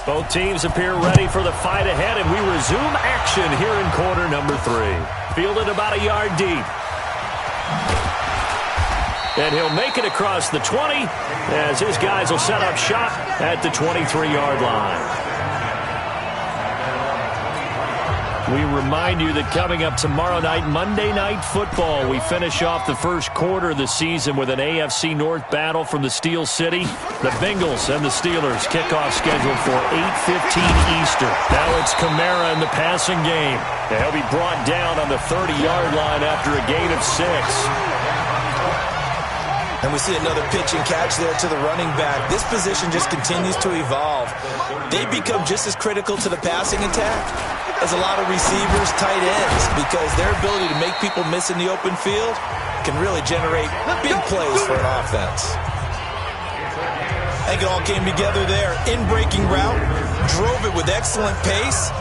Both teams appear ready for the fight ahead, and we resume action here in quarter number 3. Fielded about a yard deep. And he'll make it across the 20 as his guys will set up shop at the 23-yard line. We remind you that coming up tomorrow night, Monday Night Football, we finish off the first quarter of the season with an AFC North battle from the Steel City. The Bengals and the Steelers kickoff scheduled for 8:15 Eastern. Now it's Kamara in the passing game. He'll be brought down on the 30-yard line after a gain of 6. And we see another pitch and catch there to the running back. This position just continues to evolve. They become just as critical to the passing attack as a lot of receivers, tight ends, because their ability to make people miss in the open field can really generate big plays for an offense. I think it all came together there. In-breaking route, drove it with excellent pace.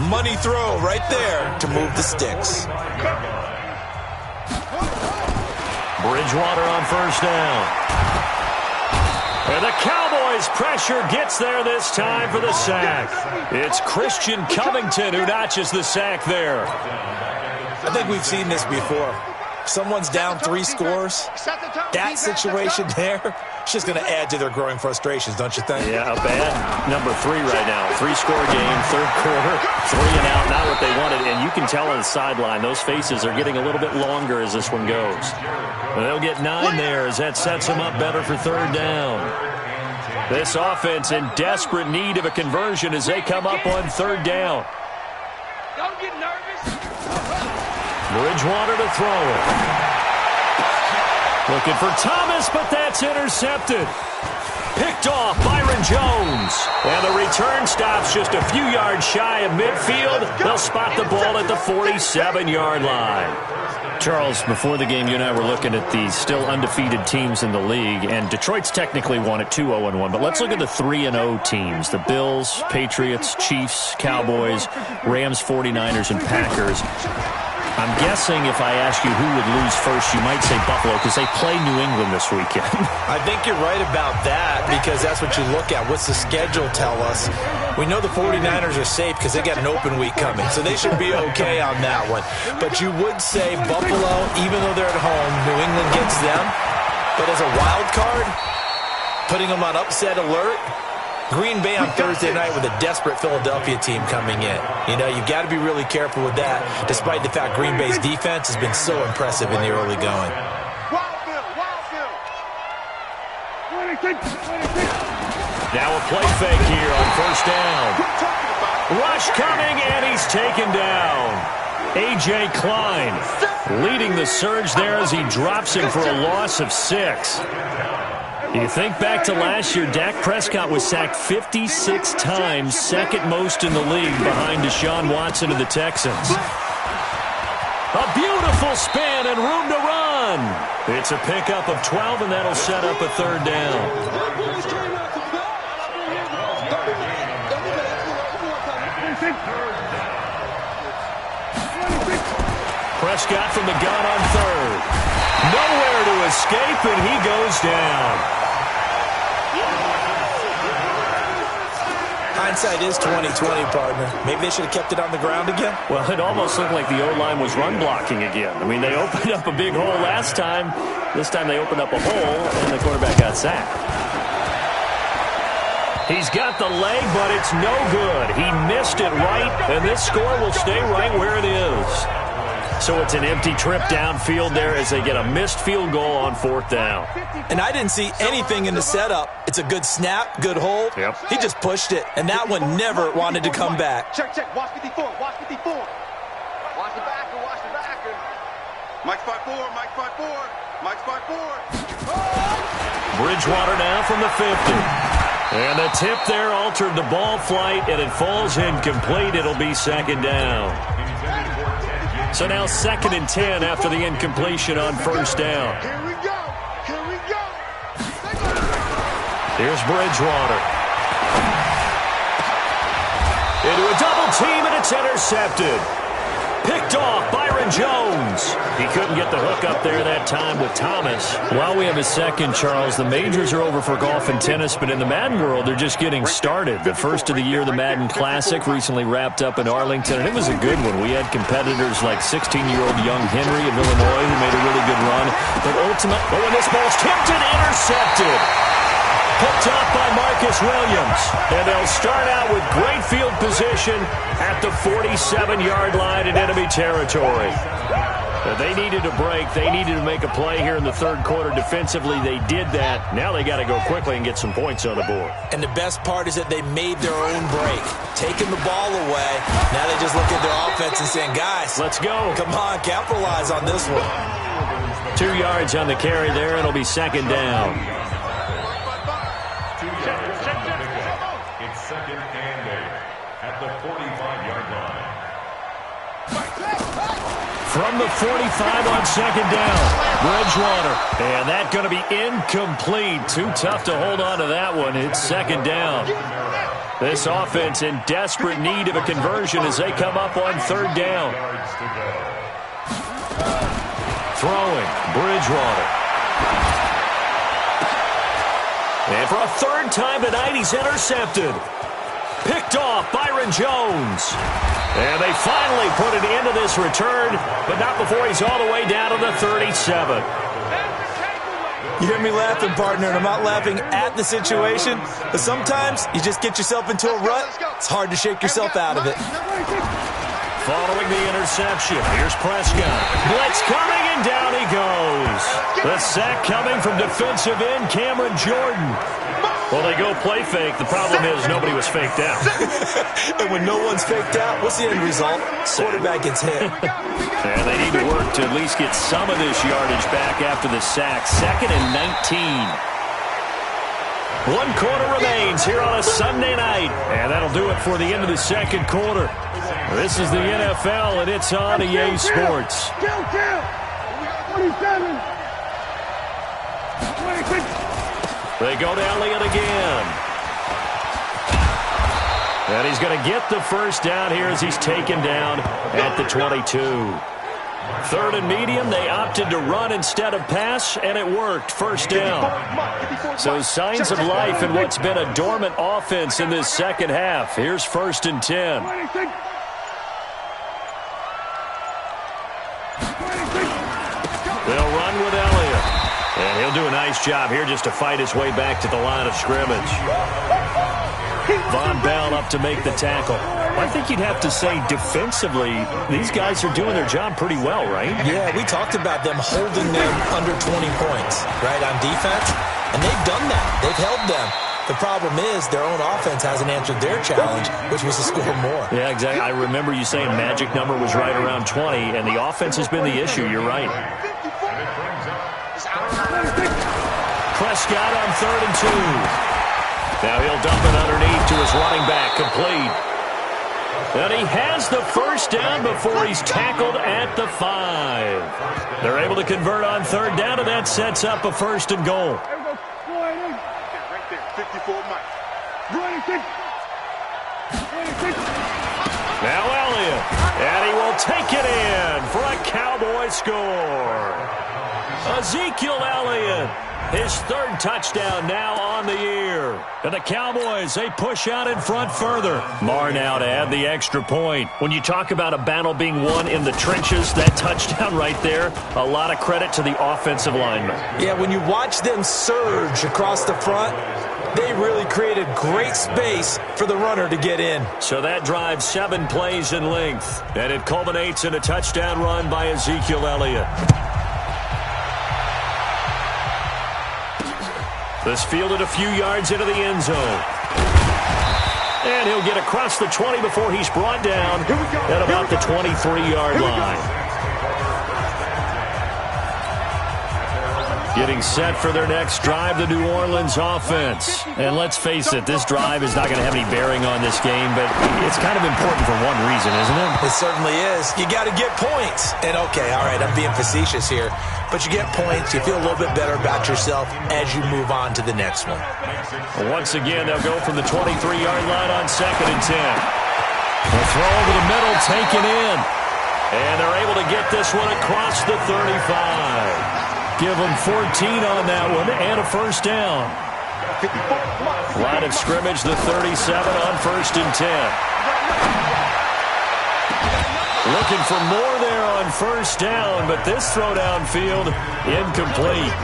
Money throw right there to move the sticks. Bridgewater on first down. And the Cowboys' pressure gets there this time for the sack. It's Christian Covington who notches the sack there. I think we've seen this before. Someone's down 3 scores. That situation there is just going to add to their growing frustrations, don't you think? Yeah, a bad number 3 right now. 3-score game, third quarter, 3 and out, not what they wanted. And you can tell on the sideline, those faces are getting a little bit longer as this one goes. Well, they'll get 9 there as that sets them up better for third down. This offense in desperate need of a conversion as they come up on third down. Don't get nervous. Bridgewater to throw it. Looking for Thomas, but that's intercepted. Picked off Byron Jones. And the return stops just a few yards shy of midfield. They'll spot the ball at the 47-yard line. Charles, before the game, you and I were looking at the still undefeated teams in the league, and Detroit's technically won at 2-0-1, but let's look at the 3-0 teams. The Bills, Patriots, Chiefs, Cowboys, Rams, 49ers, and Packers. I'm guessing if I ask you who would lose first, you might say Buffalo because they play New England this weekend. I think you're right about that because that's what you look at. What's the schedule tell us? We know the 49ers are safe because they got an open week coming, so they should be okay on that one. But you would say Buffalo, even though they're at home, New England gets them. But as a wild card, putting them on upset alert, Green Bay on Thursday night with a desperate Philadelphia team coming in. You know, you've got to be really careful with that, despite the fact Green Bay's defense has been so impressive in the early going. Now a play fake here on first down. Rush coming, and he's taken down. A.J. Klein leading the surge there as he drops him for a loss of 6. You think back to last year, Dak Prescott was sacked 56 times, second most in the league behind Deshaun Watson of the Texans. A beautiful spin and room to run. It's a pickup of 12, and that'll set up a third down. Prescott from the gun on third. Nowhere to escape, and he goes down. Hindsight is 20/20, partner. Maybe they should have kept it on the ground again. Well, it almost looked like the O-line was run blocking again. I mean, they opened up a big hole last time. This time they opened up a hole, and the quarterback got sacked. He's got the leg, but it's no good. He missed it right, and this score will stay right where it is. So it's an empty trip downfield there as they get a missed field goal on fourth down. And I didn't see anything in the setup. It's a good snap, good hold. Yep. He just pushed it, and that one never wanted to come back. Check. Watch 54. Watch 54. Watch the backer. Watch the backer. Mike 5-4. Mike 5-4. Mike 5-4. Bridgewater now from the 50. And the tip there altered the ball flight, and it falls incomplete. It'll be second down. So now 2nd and 10 after the incompletion on first down. Here we go. Here's Bridgewater. Into a double team, and it's intercepted. Picked off Byron Jones. He couldn't get the hook up there that time with Thomas. While we have a second, Charles, the majors are over for golf and tennis, but in the Madden world, they're just getting started. The first of the year, the Madden Classic, recently wrapped up in Arlington, and it was a good one. We had competitors like 16-year-old young Henry of Illinois who made a really good run. But ultimately, when this ball's tipped and intercepted. Picked off by Marcus Williams. And they'll start out with great field position at the 47-yard line in enemy territory. They needed a break. They needed to make a play here in the third quarter defensively. They did that. Now they got to go quickly and get some points on the board. And the best part is that they made their own break. Taking the ball away. Now they just look at their offense and saying, guys, let's go. Come on, capitalize on this one. 2 yards on the carry there. It'll be second down. It's second and 8 at the 45-yard line. From the 45 on second down, Bridgewater. And that's going to be incomplete. Too tough to hold on to that one. It's second down. This offense in desperate need of a conversion as they come up on third down. Throwing, Bridgewater. And for a third time tonight, he's intercepted. Picked off Byron Jones. And they finally put an end to this return, but not before he's all the way down to the 37. You hear me laughing, partner, and I'm not laughing at the situation, but sometimes you just get yourself into a rut. It's hard to shake yourself out of it. Following the interception, here's Prescott. Blitz coming, and down he goes. The sack coming from defensive end Cameron Jordan. Well, they go play fake. The problem is nobody was faked out. And when no one's faked out, what's the end result? Quarterback gets hit. And they need to work to at least get some of this yardage back after the sack. 2nd and 19. 1 quarter remains here on a Sunday night. And that'll do it for the end of the second quarter. This is the NFL, and it's on EA Sports. 27. 26. They go to Elliott again. And he's going to get the first down here as he's taken down at the 22. Third and medium, they opted to run instead of pass, and it worked. First down. So signs of life in what's been a dormant offense in this second half. Here's 1st and 10. They'll run with Elliott. And he'll do a nice job here just to fight his way back to the line of scrimmage. Von Bell up to make the tackle. I think you'd have to say defensively, these guys are doing their job pretty well, right? Yeah, we talked about them holding them under 20 points, right, on defense. And they've done that. They've held them. The problem is their own offense hasn't answered their challenge, which was to score more. Yeah, exactly. I remember you saying magic number was right around 20, and the offense has been the issue. You're right. Prescott on 3rd and 2. Now he'll dump it underneath to his running back, complete. And he has the first down before he's tackled at the 5. They're able to convert on 3rd down, and that sets up a 1st and goal. Right there, 54 Mike. Now Elliott, and he will take it in for a Cowboy score. Ezekiel Elliott, his 3rd touchdown now on the year. And the Cowboys, they push out in front further. Marr now to add the extra point. When you talk about a battle being won in the trenches, that touchdown right there, a lot of credit to the offensive linemen. Yeah, when you watch them surge across the front, they really created great space for the runner to get in. So that drives 7 plays in length. And it culminates in a touchdown run by Ezekiel Elliott. This fielded a few yards into the end zone. And he'll get across the 20 before he's brought down at about the 23-yard line. Getting set for their next drive, the New Orleans offense. And let's face it, this drive is not going to have any bearing on this game, but it's kind of important for one reason, isn't it? It certainly is. You got to get points. And okay, all right, I'm being facetious here, but you get points, you feel a little bit better about yourself as you move on to the next one. Well, once again, they'll go from the 23-yard line on 2nd and 10. They'll throw over the middle, taken in. And they're able to get this one across the 35. Give them 14 on that one and a first down. Line of scrimmage, the 37 on 1st and 10. Looking for more there on 1st down, but this throw downfield, incomplete.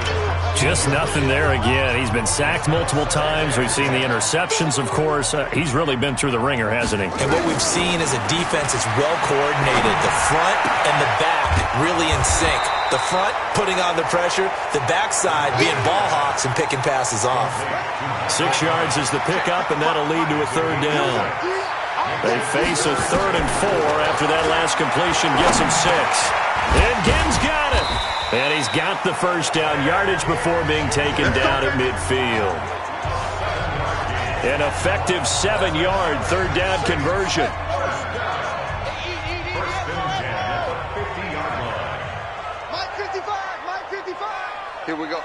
Just nothing there again. He's been sacked multiple times. We've seen the interceptions, of course. He's really been through the ringer, hasn't he? And what we've seen is a defense that's well coordinated. The front and the back really in sync. The front putting on the pressure, the backside being ball hawks and picking passes off. 6 yards is the pickup, and that'll lead to a 3rd down. They face a 3rd and 4 after that last completion gets him 6. And Ginn's got it. And he's got the first down yardage before being taken down at midfield. An effective 7-yard 3rd down conversion. Here we go.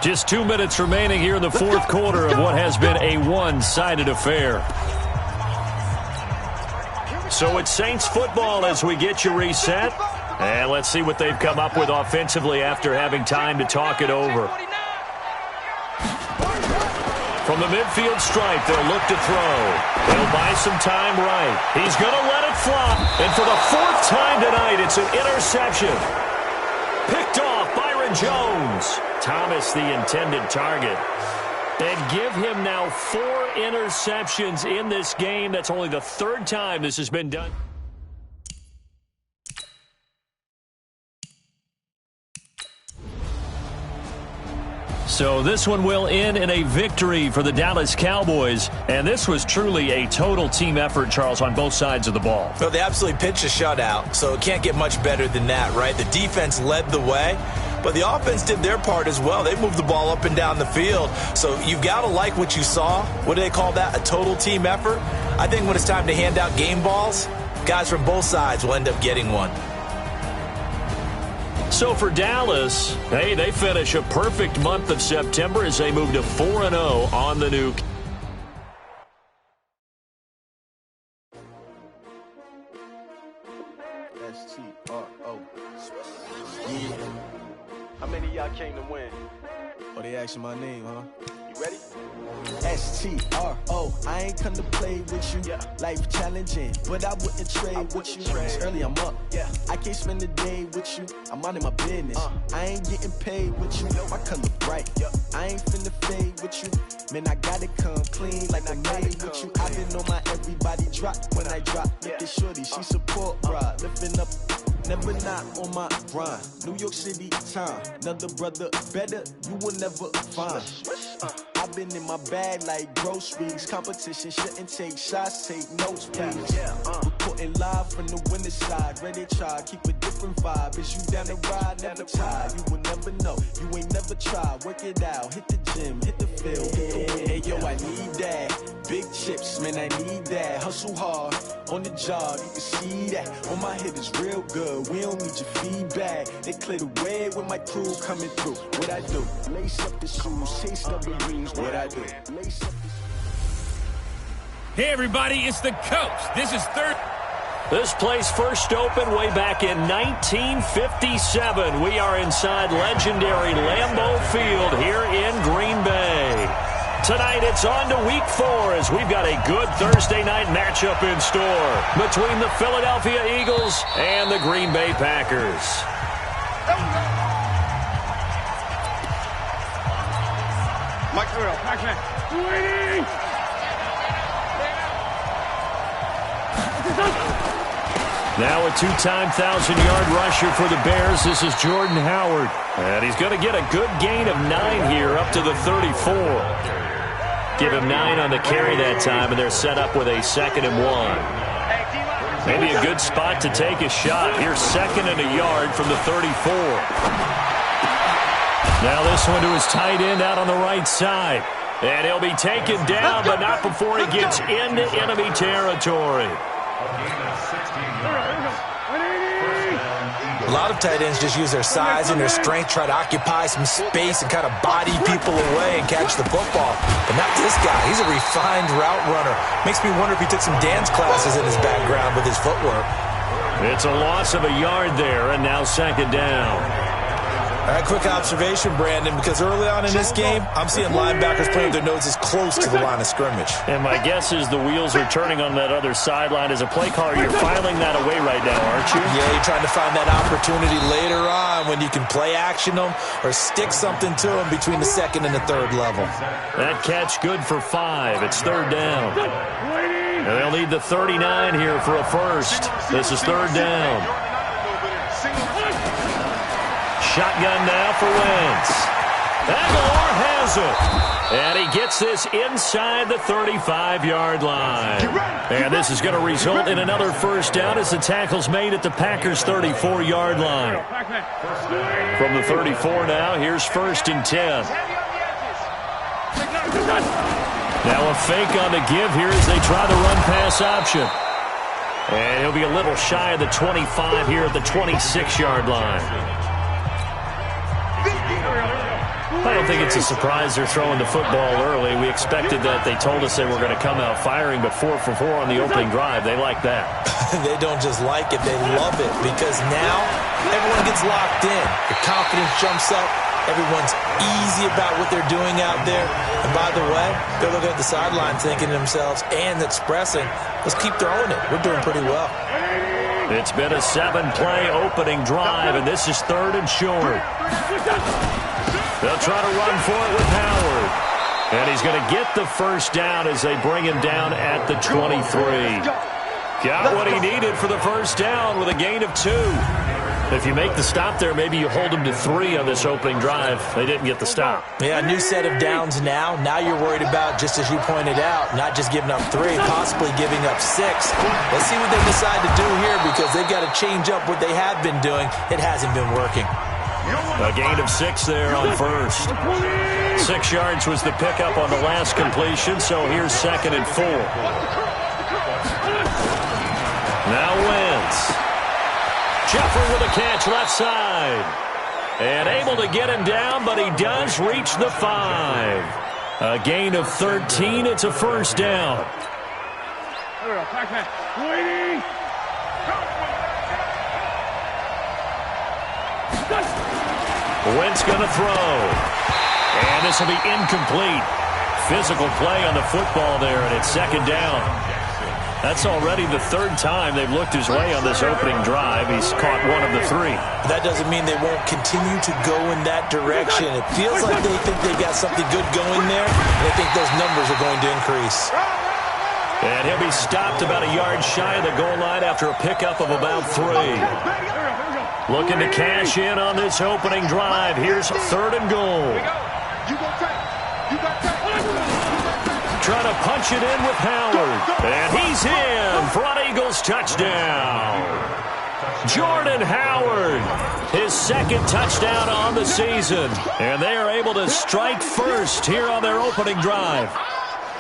Just 2 minutes remaining here in the 4th quarter of what has been a one-sided affair. So it's Saints football as we get you reset. And let's see what they've come up with offensively after having time to talk it over. From the midfield stripe, they'll look to throw. They'll buy some time right. He's going to let it flop. And for the 4th time tonight, it's an interception. Picked off Byron Jones. Thomas, the intended target. And give him now 4 interceptions in this game. That's only the 3rd time this has been done. So this one will end in a victory for the Dallas Cowboys. And this was truly a total team effort, Charles, on both sides of the ball. Well, they absolutely pitched a shutout, so it can't get much better than that, right? The defense led the way, but the offense did their part as well. They moved the ball up and down the field. So you've got to like what you saw. What do they call that? A total team effort? I think when it's time to hand out game balls, guys from both sides will end up getting one. So for Dallas, hey, they finish a perfect month of September as they move to 4-0 on the new. Yes, S-T-R-O. Yeah. How many of y'all came to win? Oh, they asking my name, huh? You ready? S-T-R-O. I ain't come to play with you. Life challenging, but I wouldn't trade with you. Early I'm up. I can't spend the day with you. I'm minding my business. I ain't getting paid with you. My color bright. I ain't finna fade with you. Man, I gotta come clean like I made with you. I've been on my everybody drop when I drop. Look at shorty, she support ride. Lifting up, never not on my grind. New York City time, another brother better you will never find. I've been in my bag like groceries. Competition shouldn't take shots, take notes, please. Reporting live from the winning side. Ready to try, keep a different vibe. Is you down the ride, never tired. You will never know, you ain't never tried. Work it out, hit the gym, hit the field, hit the win. Hey yo, I need that. Big chips, man, I need that. Hustle hard, on the job, you can see that. On my hit is real good, we don't need your feedback. They clear the way with my crew coming through. What I do? Lace up the shoes, taste of the rings. What I do? Lace up the... Hey, everybody, it's the coach. This is third. This place first opened way back in 1957. We are inside legendary Lambeau Field here in Green Bay. Tonight, it's on to Week 4 as we've got a good Thursday night matchup in store between the Philadelphia Eagles and the Green Bay Packers. Mike Burrow, Pac-Man. Waiting! Now a two-time 1,000-yard rusher for the Bears. This is Jordan Howard. And he's going to get a good gain of 9 here up to the 34. Give him 9 on the carry that time, and they're set up with a 2nd and 1. Maybe a good spot to take a shot. Here's 2nd and a yard from the 34. Now this one to his tight end out on the right side. And he'll be taken down, but not before he gets into enemy territory. A lot of tight ends just use their size and their strength, try to occupy some space and kind of body people away and catch the football. But not this guy. He's a refined route runner. Makes me wonder if he took some dance classes in his background with his footwork. It's a loss of a yard there, and now 2nd down. All right, quick observation, Brandon, because early on in this game, I'm seeing linebackers playing with their noses close to the line of scrimmage. And my guess is the wheels are turning on that other sideline. As a play caller, you're filing that away right now, aren't you? Yeah, you're trying to find that opportunity later on when you can play action them or stick something to them between the 2nd and the 3rd level. That catch good for 5. It's 3rd down. And they'll need the 39 here for a first. This is 3rd down. Shotgun now for Wentz. Aguilar has it. And he gets this inside the 35-yard line. And this is going to result in another first down as the tackle's made at the Packers' 34-yard line. From the 34 now, here's 1st and 10. Now a fake on the give here as they try the run-pass option. And he'll be a little shy of the 25 here at the 26-yard line. I don't think it's a surprise they're throwing the football early. We expected that. They told us they were going to come out firing, but 4 for 4 on the opening drive. They like that. They don't just like it, they love it, because now everyone gets locked in. The confidence jumps up. Everyone's easy about what they're doing out there. And by the way, they're looking at the sideline thinking to themselves and expressing, let's keep throwing it. We're doing pretty well. It's been a 7-play opening drive, and this is 3rd and short. They'll try to run for it with Howard. And he's going to get the first down as they bring him down at the 23. Got what he needed for the first down with a gain of 2. If you make the stop there, maybe you hold him to 3 on this opening drive. They didn't get the stop. Yeah, new set of downs now. Now you're worried about, just as you pointed out, not just giving up 3, possibly giving up 6. Let's see what they decide to do here, because they've got to change up what they have been doing. It hasn't been working. A gain of 6 there on first. 6 yards was the pickup on the last completion, so here's 2nd and 4. Now Wentz. Jeffrey with a catch left side. And able to get him down, but he does reach the 5. A gain of 13. It's a first down. Wentz going to throw. And this will be incomplete. Physical play on the football there, and it's second down. That's already the third time they've looked his way on this opening drive. He's caught one of the three. That doesn't mean they won't continue to go in that direction. It feels like they think they've got something good going there, and they think those numbers are going to increase. And he'll be stopped about a yard shy of the goal line after a pickup of about 3. Looking to cash in on this opening drive. Here's third and goal. Trying to punch it in with Howard. And he's in for an Eagles touchdown. Jordan Howard, his second touchdown on the season. And they are able to strike first here on their opening drive.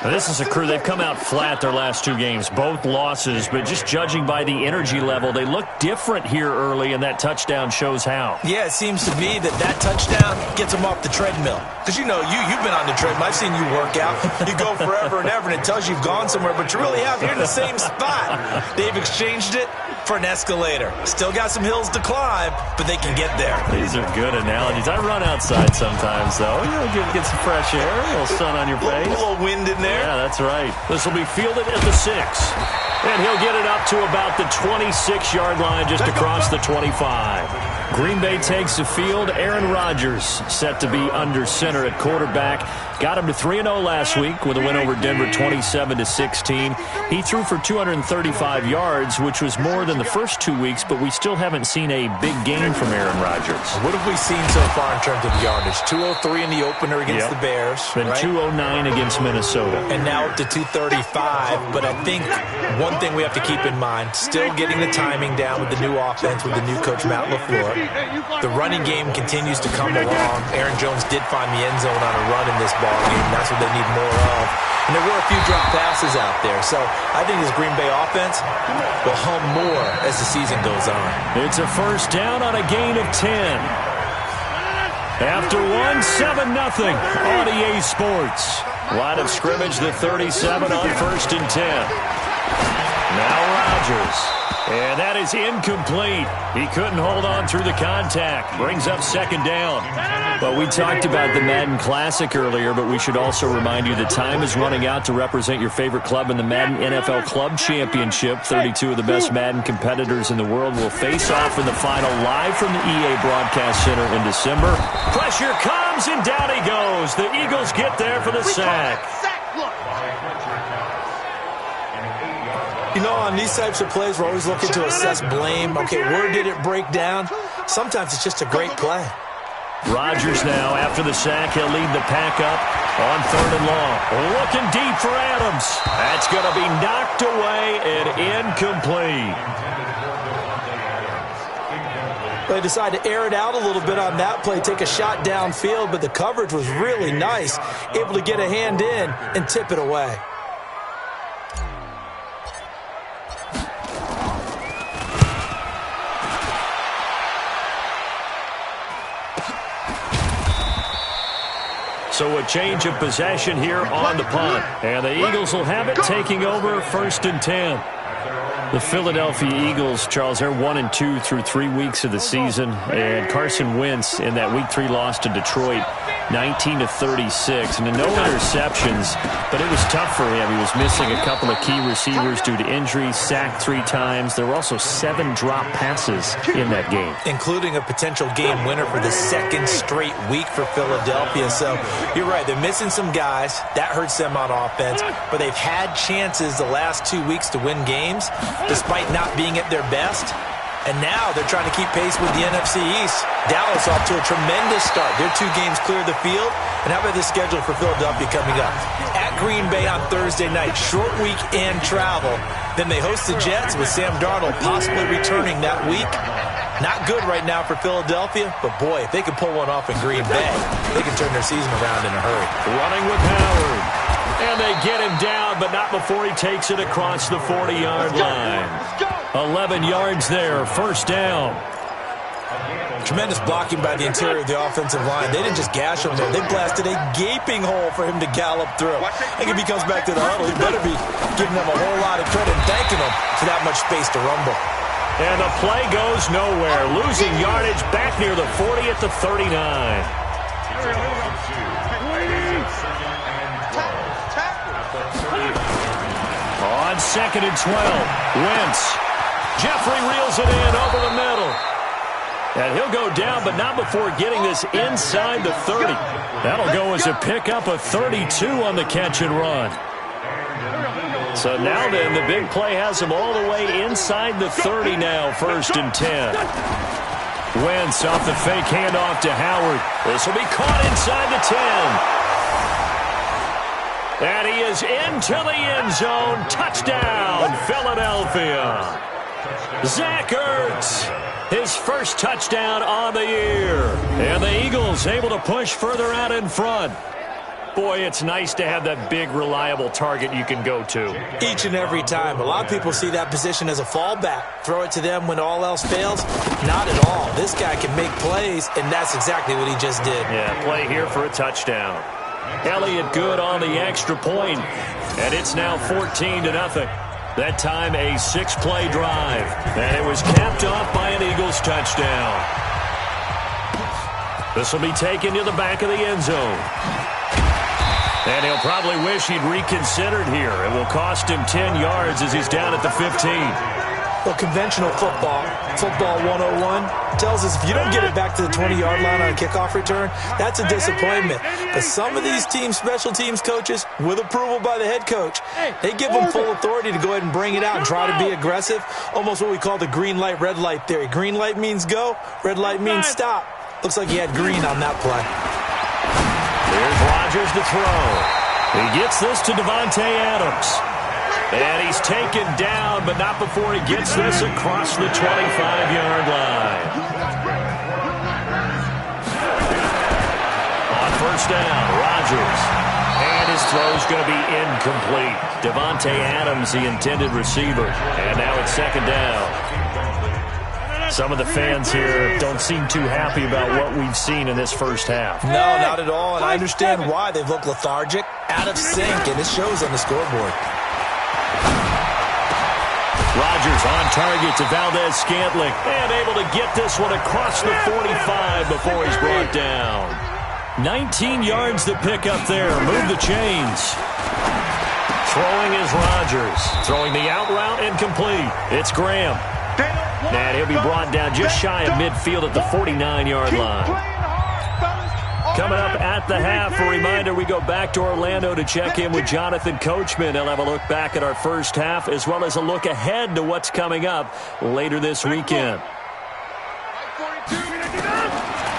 Now, this is a crew, they've come out flat their last 2 games, both losses, but just judging by the energy level, they look different here early, and that touchdown shows how. Yeah, it seems to me that touchdown gets them off the treadmill. Because, you know, you've been on the treadmill. I've seen you work out. You go forever and ever, and it tells you you've gone somewhere, but you really have. You're in the same spot. They've exchanged it for an escalator. Still got some hills to climb, but they can get there. These are good analogies. I run outside sometimes, though. You know, get some fresh air, a little sun on your face. A little wind in there. Yeah, that's right. This will be fielded at the 6. And he'll get it up to about the 26-yard line, just across the 25. Green Bay takes the field. Aaron Rodgers set to be under center at quarterback. Got him to 3-0 last week with a win over Denver 27-16. He threw for 235 yards, which was more than the first 2 weeks, but we still haven't seen a big game from Aaron Rodgers. What have we seen so far in terms of yardage? 203 in the opener against the Bears. Then right? 209 against Minnesota. And now up to 235. But I think one thing we have to keep in mind, still getting the timing down with the new offense, with the new coach, Matt LaFleur. The running game continues to come along. Aaron Jones did find the end zone on a run in this ball game. That's what they need more of. And there were a few drop passes out there. So I think this Green Bay offense will hum more as the season goes on. It's a first down on a gain of 10. After 7-0 on EA Sports. Line of scrimmage, the 37 on 1st and 10. Now Rodgers. And that is incomplete. He couldn't hold on through the contact. Brings up second down. Well, we talked about the Madden Classic earlier, but we should also remind you the time is running out to represent your favorite club in the Madden NFL Club Championship. 32 of the best Madden competitors in the world will face off in the final live from the EA Broadcast Center in December. Pressure comes, and down he goes. The Eagles get there for the sack. You know, on these types of plays, we're always looking to assess blame. Okay, where did it break down? Sometimes it's just a great play. Rodgers now, after the sack, he'll lead the pack up on 3rd and long. Looking deep for Adams. That's going to be knocked away and incomplete. They decided to air it out a little bit on that play, take a shot downfield, but the coverage was really nice. Able to get a hand in and tip it away. So a change of possession here on the punt. And the Eagles will have it, taking over 1st and 10. The Philadelphia Eagles, Charles, they're 1-2 through 3 weeks of the season. And Carson Wentz in that Week 3 loss to Detroit, 19-36. And no interceptions, but it was tough for him. He was missing a couple of key receivers due to injuries, sacked 3 times. There were also 7 drop passes in that game, including a potential game winner for the 2nd straight week for Philadelphia. So you're right, they're missing some guys. That hurts them on offense. But they've had chances the last 2 weeks to win games, despite not being at their best. And now they're trying to keep pace with the NFC East. Dallas off to a tremendous start. They're 2 games clear of the field. And how about the schedule for Philadelphia coming up? At Green Bay on Thursday night. Short week and travel. Then they host the Jets with Sam Darnold possibly returning that week. Not good right now for Philadelphia, but boy, if they can pull one off in Green Bay, they can turn their season around in a hurry. Running with Howard. And they get him down, but not before he takes it across the 40-yard line. 11 yards there, first down. Tremendous blocking by the interior of the offensive line. They didn't just gash him there. They blasted a gaping hole for him to gallop through. I think if he comes back to the huddle, he better be giving them a whole lot of credit and thanking them for that much space to rumble. And the play goes nowhere. Losing yardage back near the 40 at the 39. On 2nd and 12, Wentz. Jeffrey reels it in over the middle. And he'll go down, but not before getting this inside the 30. That'll go as a pickup of 32 on the catch and run. So now then, the big play has him all the way inside the 30 now, 1st and 10. Wentz off the fake handoff to Howard. This will be caught inside the 10. And he is into the end zone. Touchdown, Philadelphia. Zach Ertz, his first touchdown on the year. And the Eagles able to push further out in front. Boy, it's nice to have that big, reliable target you can go to. Each and every time. A lot of people see that position as a fallback. Throw it to them when all else fails. Not at all. This guy can make plays, and that's exactly what he just did. Yeah, play here for a touchdown. Elliott good on the extra point, and it's now 14-0. That time a 6-play drive, and it was capped off by an Eagles touchdown. This will be taken to the back of the end zone. And he'll probably wish he'd reconsidered here. It will cost him 10 yards as he's down at the 15. Well, conventional football 101, tells us if you don't get it back to the 20-yard line on a kickoff return, that's a disappointment. But some of these team special teams coaches, with approval by the head coach, they give them full authority to go ahead and bring it out and try to be aggressive, almost what we call the green light, red light theory. Green light means go, red light means stop. Looks like he had green on that play. Here's Rodgers to throw. He gets this to Davante Adams. And he's taken down, but not before he gets this across the 25-yard line. On 1st down, Rodgers. And his throw's going to be incomplete. Davante Adams, the intended receiver. And now it's 2nd down. Some of the fans here don't seem too happy about what we've seen in this first half. No, not at all, and I understand why. They've looked lethargic, out of sync, and it shows on the scoreboard. Rodgers on target to Valdez-Scantling, and able to get this one across the 45 before he's brought down. 19 yards to pick up there. Move the chains. Throwing is Rodgers. Throwing the out route incomplete. It's Graham. And he'll be brought down just shy of midfield at the 49-yard line. Coming up at the half, a reminder, we go back to Orlando to check in with Jonathan Coachman. He'll have a look back at our first half as well as a look ahead to what's coming up later this weekend.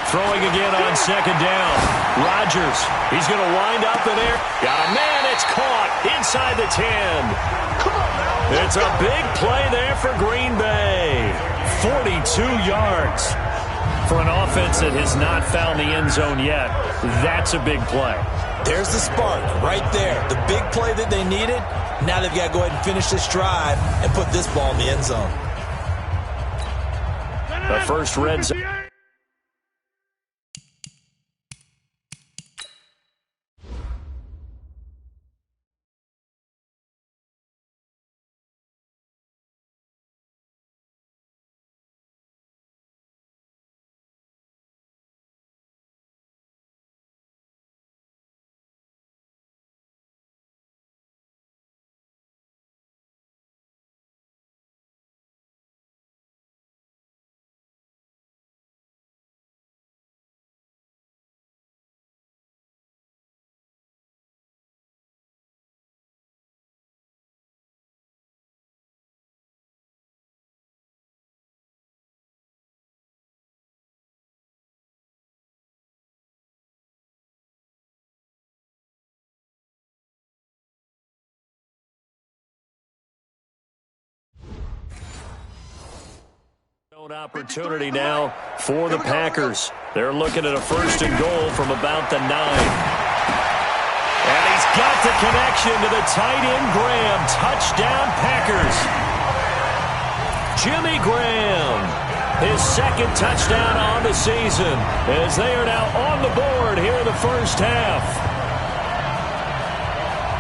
Throwing again on 2nd down. Rodgers, he's going to wind up in there. Got a man, it's caught inside the 10. It's a big play there for Green Bay. 42 yards. For an offense that has not found the end zone yet, that's a big play. There's the spark right there. The big play that they needed. Now they've got to go ahead and finish this drive and put this ball in the end zone. The first red zone. Opportunity now for the Packers. They're looking at a 1st and goal from about the 9. And he's got the connection to the tight end, Graham. Touchdown, Packers. Jimmy Graham, his 2nd touchdown on the season, as they are now on the board here in the first half.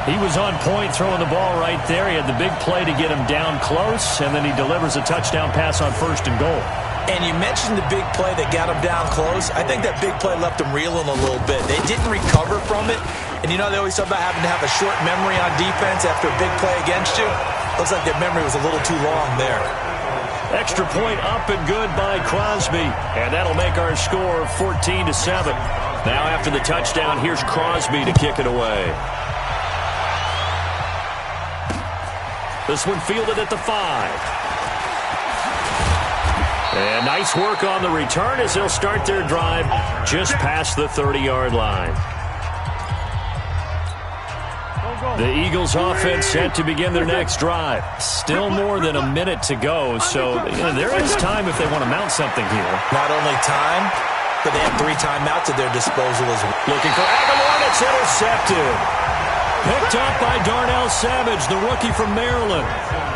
He was on point throwing the ball right there. He had the big play to get him down close, and then he delivers a touchdown pass on 1st and goal. And you mentioned the big play that got him down close. I think that big play left him reeling a little bit. They didn't recover from it. And you know they always talk about having to have a short memory on defense after a big play against you. Looks like their memory was a little too long there. Extra point up and good by Crosby. And that'll make our score 14-7. Now after the touchdown, here's Crosby to kick it away. This one fielded at the 5. And nice work on the return as they'll start their drive just past the 30-yard line. The Eagles offense set to begin their next drive. Still more than a minute to go, so there is time if they want to mount something here. Not only time, but they have 3 timeouts at their disposal as well. Looking for Aguilar, and it's intercepted. Picked up by Darnell Savage, the rookie from Maryland.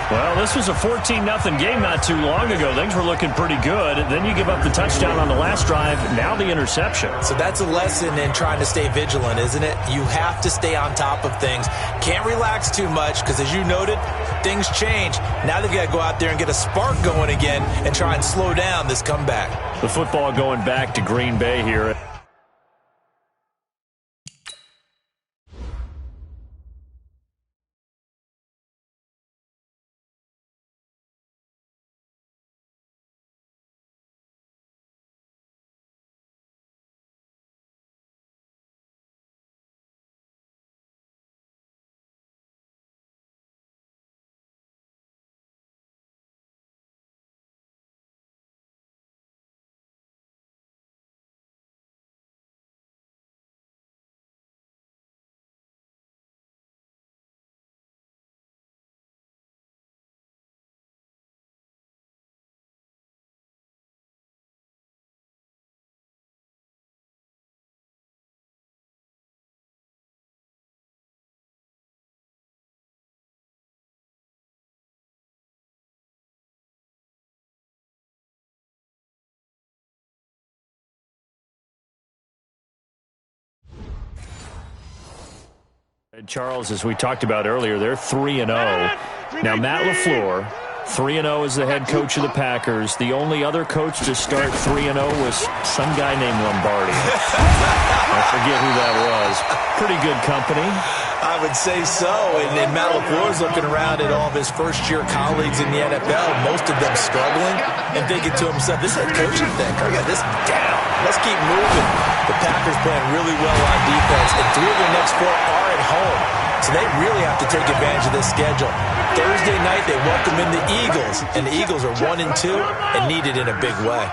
Well, this was a 14-0 game not too long ago. Things were looking pretty good. Then you give up the touchdown on the last drive. Now the interception. So that's a lesson in trying to stay vigilant, isn't it? You have to stay on top of things. Can't relax too much because, as you noted, things change. Now they've got to go out there and get a spark going again and try and slow down this comeback. The football going back to Green Bay here. Charles, as we talked about earlier, they're 3-0. Now, Matt LaFleur, 3-0 as the head coach of the Packers. The only other coach to start 3-0 was some guy named Lombardi. I forget who that was. Pretty good company. I would say so. And Matt LaFleur's looking around at all of his first-year colleagues in the NFL, most of them struggling, and thinking to himself, this head coaching thing, I got this down. Let's keep moving. The Packers playing really well on defense, and 3 of their next 4 are at home. So they really have to take advantage of this schedule. Thursday night, they welcome in the Eagles, and the Eagles are 1-2 and need it in a big way.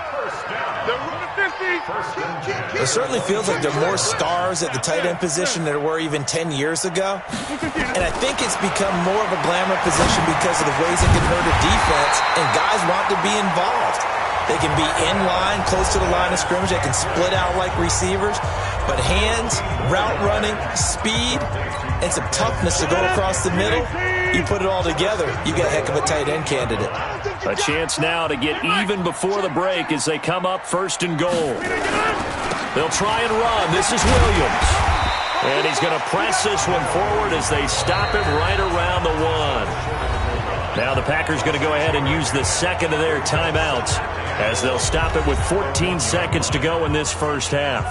It certainly feels like there are more stars at the tight end position than there were even 10 years ago. And I think it's become more of a glamour position because of the ways it can hurt a defense, and guys want to be involved. They can be in line, close to the line of scrimmage. They can split out like receivers. But hands, route running, speed, and some toughness to go across the middle, you put it all together, you got a heck of a tight end candidate. A chance now to get even before the break as they come up 1st and goal. They'll try and run. This is Williams. And he's going to press this one forward as they stop him right around the 1. Now the Packers going to go ahead and use the second of their timeouts as they'll stop it with 14 seconds to go in this first half.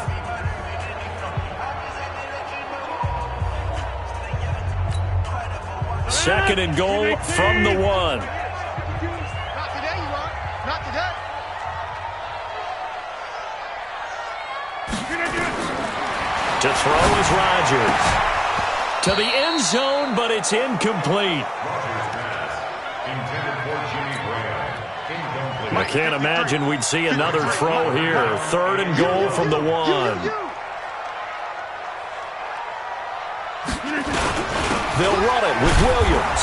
Second and goal from the 1. Not today, you are. Not today. To throw is Rodgers. To the end zone, but it's incomplete. I can't imagine we'd see another throw here. 3rd and goal from the 1. They'll run it with Williams.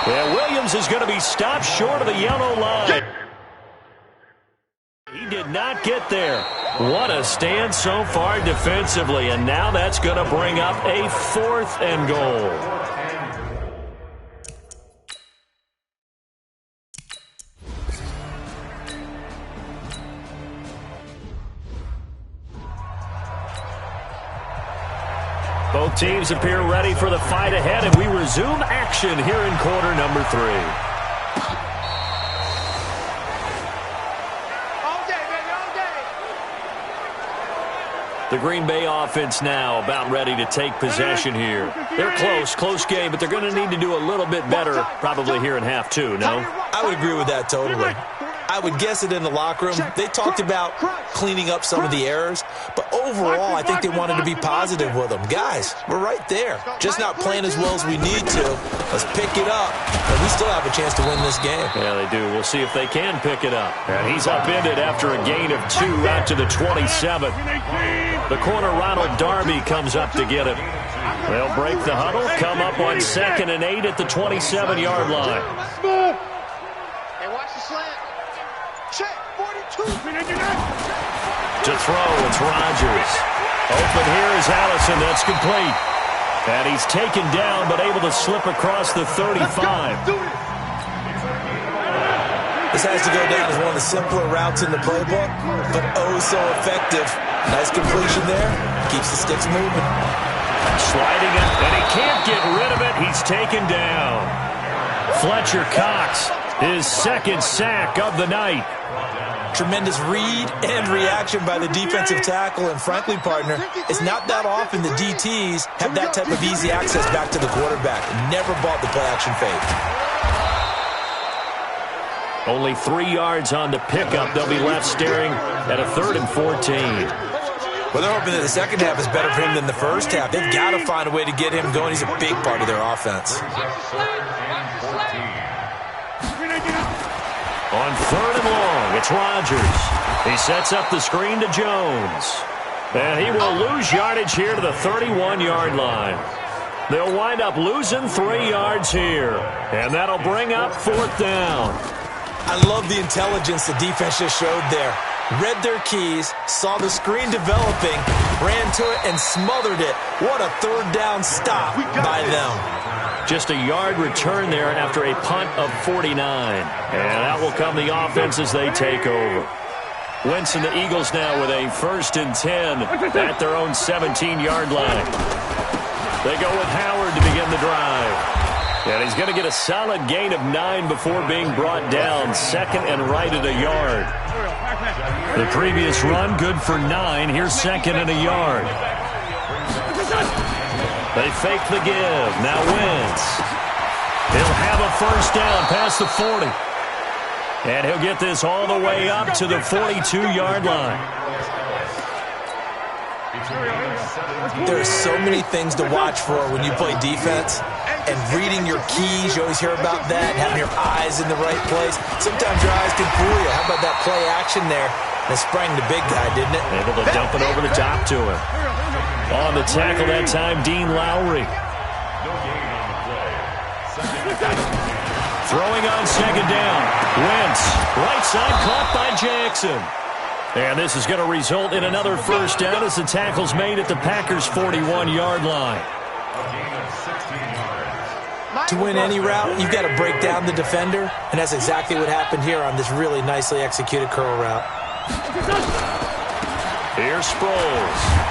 And Williams is going to be stopped short of the yellow line. He did not get there. What a stand so far defensively. And now that's going to bring up a 4th and goal. Both teams appear ready for the fight ahead, and we resume action here in quarter number 3. The Green Bay offense now about ready to take possession here. They're close game, but they're going to need to do a little bit better probably here in half 2, no? I would agree with that totally. I would guess it in the locker room. They talked about cleaning up some of the errors, but overall, I think they wanted to be positive with them. Guys, we're right there. Just not playing as well as we need to. Let's pick it up, and we still have a chance to win this game. Yeah, they do. We'll see if they can pick it up. And he's upended after a gain of 2 out to the 27. The corner, Ronald Darby, comes up to get him. They'll break the huddle, come up on 2nd and 8 at the 27-yard line. Hey, watch the slant. Check, 42. To throw, it's Rodgers. Open here is Allison. That's complete. And he's taken down, but able to slip across the 35. This has to go down as one of the simpler routes in the playbook, but oh so effective. Nice completion there. Keeps the sticks moving. Sliding it, and he can't get rid of it. He's taken down. Fletcher Cox, his 2nd sack of the night. Tremendous read and reaction by the defensive tackle, and frankly, partner, it's not that often the DTs have that type of easy access back to the quarterback. Never bought the play-action fake. Only 3 yards on the pickup. They'll be left staring at a 3rd and 14. Well, they're hoping that the second half is better for him than the first half. They've got to find a way to get him going. He's a big part of their offense. On 3rd and long, it's Rodgers. He sets up the screen to Jones. And he will lose yardage here to the 31-yard line. They'll wind up losing 3 yards here. And that'll bring up 4th down. I love the intelligence the defense just showed there. Read their keys, saw the screen developing, ran to it, and smothered it. What a 3rd down stop by them. Just a yard return there after a punt of 49. And out will come the offense as they take over. Wentz and the Eagles now with a 1st and 10 at their own 17-yard line. They go with Howard to begin the drive. And he's going to get a solid gain of 9 before being brought down. 2nd and right at a yard. The previous run, good for 9. Here's 2nd and a yard. They fake the give. Now Wentz. He'll have a 1st down past the 40. And he'll get this all the way up to the 42-yard line. There are so many things to watch for when you play defense. And reading your keys, you always hear about that, having your eyes in the right place. Sometimes your eyes can fool you. How about that play action there? That sprang the big guy, didn't it? Able to dump it over the top to him. On the tackle that time, Dean Lowry. Throwing on 2nd down. Wentz, right side, caught by Jackson. And this is going to result in another 1st down as the tackle's made at the Packers' 41-yard line. To win any route, you've got to break down the defender, and that's exactly what happened here on this really nicely executed curl route. Here's Sproles.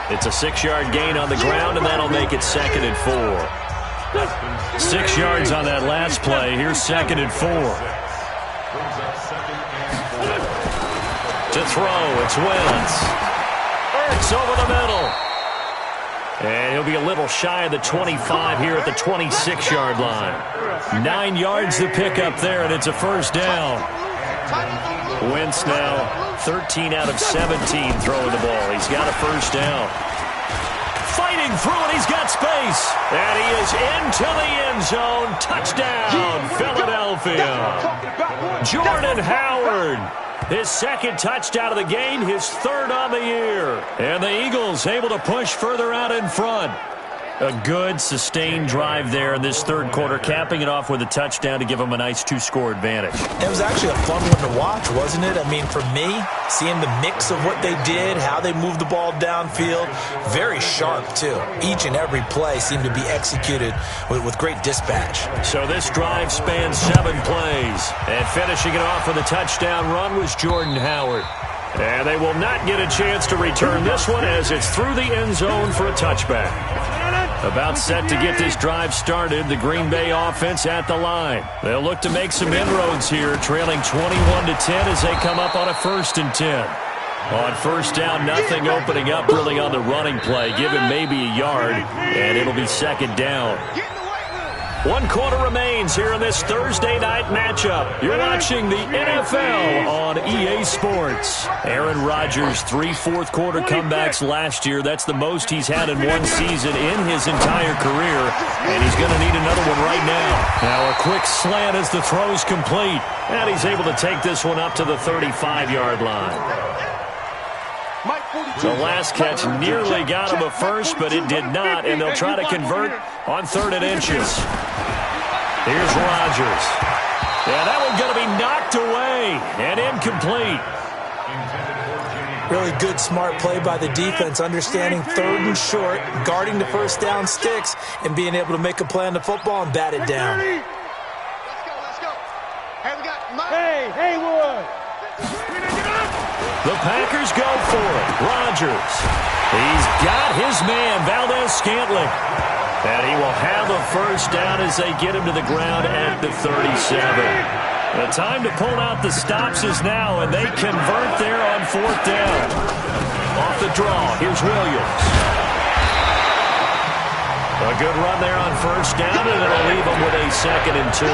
It's a 6-yard gain on the ground, and that'll make it 2nd and 4. 6 yards on that last play. Here's 2nd and 4. To throw, it's Wentz. Ertz over the middle. And he'll be a little shy of the 25 here at the 26-yard line. 9 yards to pick up there, and it's a 1st down. Wentz now 13 out of 17 throwing the ball. He's got a 1st down. Fighting through it, he's got space. And he is into the end zone. Touchdown, Philadelphia. Jordan Howard. His 2nd touchdown of the game, his 3rd on the year. And the Eagles able to push further out in front. A good, sustained drive there in this 3rd quarter, capping it off with a touchdown to give them a nice 2-score advantage. It was actually a fun one to watch, wasn't it? I mean, for me, seeing the mix of what they did, how they moved the ball downfield, very sharp, too. Each and every play seemed to be executed with great dispatch. So this drive spans 7 plays. And finishing it off with a touchdown run was Jordan Howard. And they will not get a chance to return this one as it's through the end zone for a touchback. About set to get this drive started, the Green Bay offense at the line. They'll look to make some inroads here, trailing 21-10 as they come up on a 1st and 10. On first down, nothing opening up really on the running play. Give him maybe a yard, and it'll be 2nd down. 1 quarter remains here in this Thursday night matchup. You're watching the NFL on EA Sports. Aaron Rodgers, 3 fourth-quarter comebacks last year. That's the most he's had in one season in his entire career, and he's going to need another one right now. Now a quick slant as the throw's complete, and he's able to take this one up to the 35-yard line. The last catch nearly got him a first, but it did not, and they'll try to convert on 3rd and inches. Here's Rodgers. Yeah, that one's going to be knocked away and incomplete. Really good, smart play by the defense, understanding 3rd and short, guarding the first down sticks, and being able to make a play on the football and bat it down. Let's go. Hey, we got Mike. Hey, Haywood. The Packers go for it. Rodgers. He's got his man, Valdez-Scantling. And he will have a first down as they get him to the ground at the 37. The time to pull out the stops is now, and they convert there on 4th down. Off the draw, here's Williams. A good run there on first down, and it'll leave them with a 2nd and 2.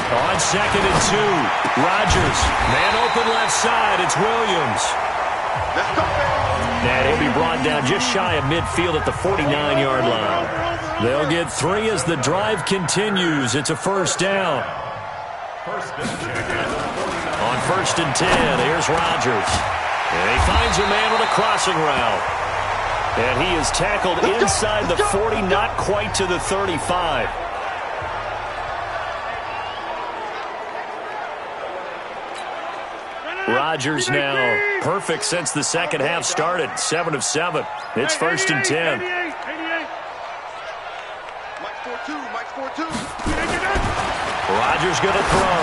On 2nd and 2, Rodgers. Man open left side, it's Williams. And he'll be brought down just shy of midfield at the 49-yard line. They'll get 3 as the drive continues. It's a first down. On 1st and 10, here's Rodgers. And he finds a man with a crossing route. And he is tackled inside the 40, not quite to the 35. Rodgers now perfect since the second half started. 7 of 7. It's 1st and 10. Mike's 4-2. Rodgers going to throw.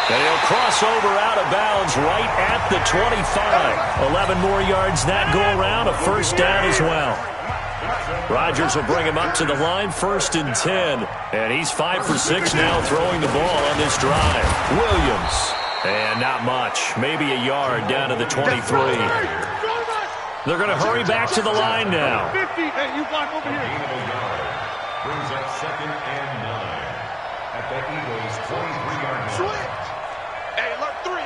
And he'll cross over out of bounds right at the 25. 11 more yards that go around. A first down as well. Rodgers will bring him up to the line. 1st and 10. And he's 5 for 6 now throwing the ball on this drive. Williams. And not much. Maybe a yard down to the 23. They're going to hurry back to the line now. 50. Hey, you block over here. Brings up 2nd and 9 at the Eagles' 23-yard line. Switch. Hey, alert 3.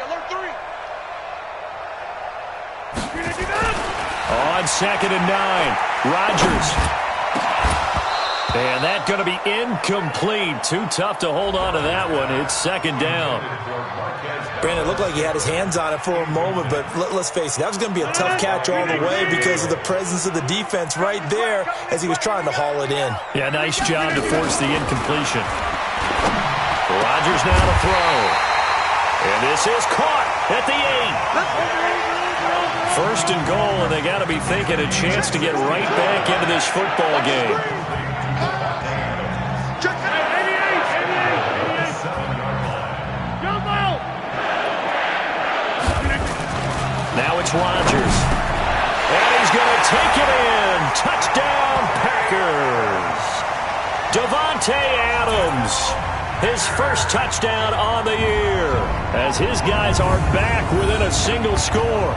On 2nd and 9, Rodgers. And that's going to be incomplete. Too tough to hold on to that one. It's 2nd down. Brandon, it looked like he had his hands on it for a moment, but let's face it, that was going to be a tough catch all the way because of the presence of the defense right there as he was trying to haul it in. Yeah, nice job to force the incompletion. Rodgers now to throw. And this is caught at the 8. 1st and goal, and they got to be thinking a chance to get right back into this football game. Now it's Rodgers. And he's going to take it in. Touchdown, Packers. Davante Adams. His first touchdown on the year. As his guys are back within a single score.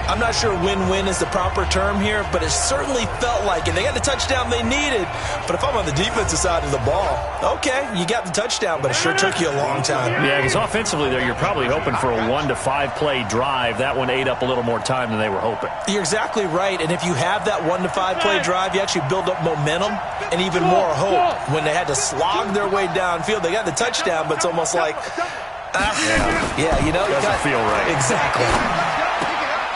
I'm not sure win-win is the proper term here, but it certainly felt like it. They got the touchdown they needed, but if I'm on the defensive side of the ball, okay, you got the touchdown, but it sure took you a long time. Yeah, because offensively there, you're probably hoping for a 1 to 5 play drive. That one ate up a little more time than they were hoping. You're exactly right, and if you have that 1 to 5 play drive, you actually build up momentum and even more hope. When they had to slog their way downfield, they got the touchdown, but it's almost like, yeah, you know, doesn't feel right. Exactly.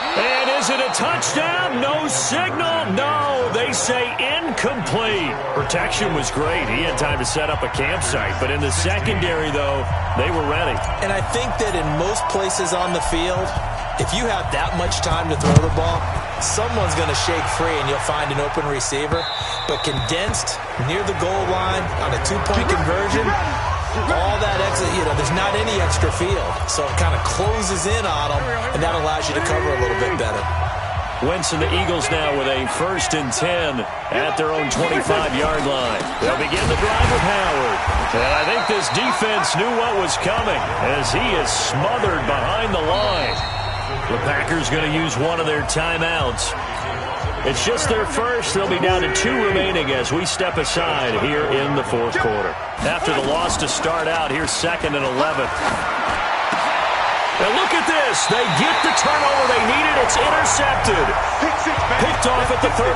And Is it a touchdown? No signal. No, they say incomplete. Protection was great. He had time to set up a campsite. But in the secondary, though, they were ready. And I think that in most places on the field, if you have that much time to throw the ball, someone's going to shake free and you'll find an open receiver. But condensed near the goal line on a two-point conversion, all that extra, there's not any extra field. So it kind of closes in on them, and that allows you to cover a little bit better. Wentz and the Eagles now with a 1st and 10 at their own 25-yard line. They'll begin the drive with Howard. And I think this defense knew what was coming as he is smothered behind the line. The Packers going to use one of their timeouts. It's just their first. They'll be down to 2 remaining as we step aside here in the 4th quarter. After the loss to start out, here's 2nd and 11. And look at this. They get the turnover they needed. It's intercepted. Picked off at the 38.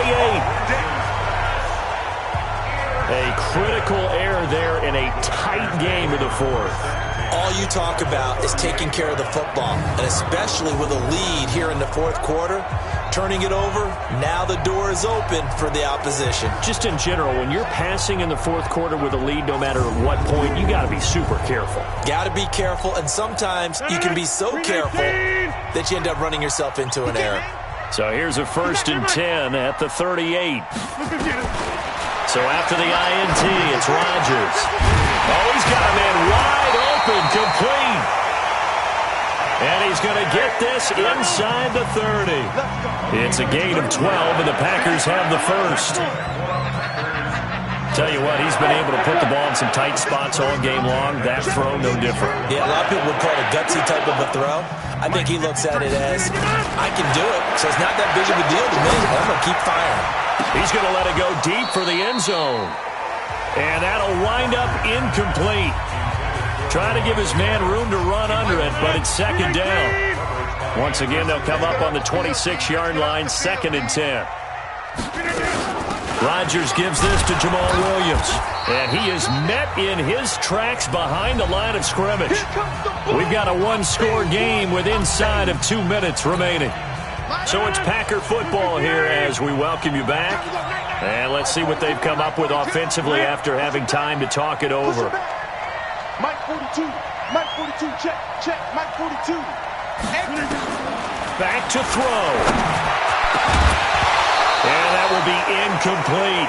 A critical error there in a tight game in the 4th. All you talk about is taking care of the football, and especially with a lead here in the 4th quarter, turning it over, now the door is open for the opposition. Just in general, when you're passing in the 4th quarter with a lead, no matter at what point, you got to be super careful. Got to be careful, and sometimes you can be so careful that you end up running yourself into an error. So here's a 1st and 10 at the 38. So after the INT, it's Rodgers. Oh, he's got a man wide open, complete. And he's going to get this inside the 30. It's a gain of 12, and the Packers have the first. Tell you what, he's been able to put the ball in some tight spots all game long. That throw, no different. Yeah, a lot of people would call it a gutsy type of a throw. I think he looks at it as, I can do it, so it's not that big of a deal to me. I'm going to keep firing. He's going to let it go deep for the end zone. And that'll wind up incomplete. Trying to give his man room to run under it, but it's 2nd down. Once again, they'll come up on the 26-yard line, 2nd and 10. Rodgers gives this to Jamal Williams, and he is met in his tracks behind the line of scrimmage. We've got a one-score game with inside of 2 minutes remaining. So it's Packer football here as we welcome you back. And let's see what they've come up with offensively after having time to talk it over. Mike 42, Mike 42, check, Mike 42. Back to throw. And that will be incomplete.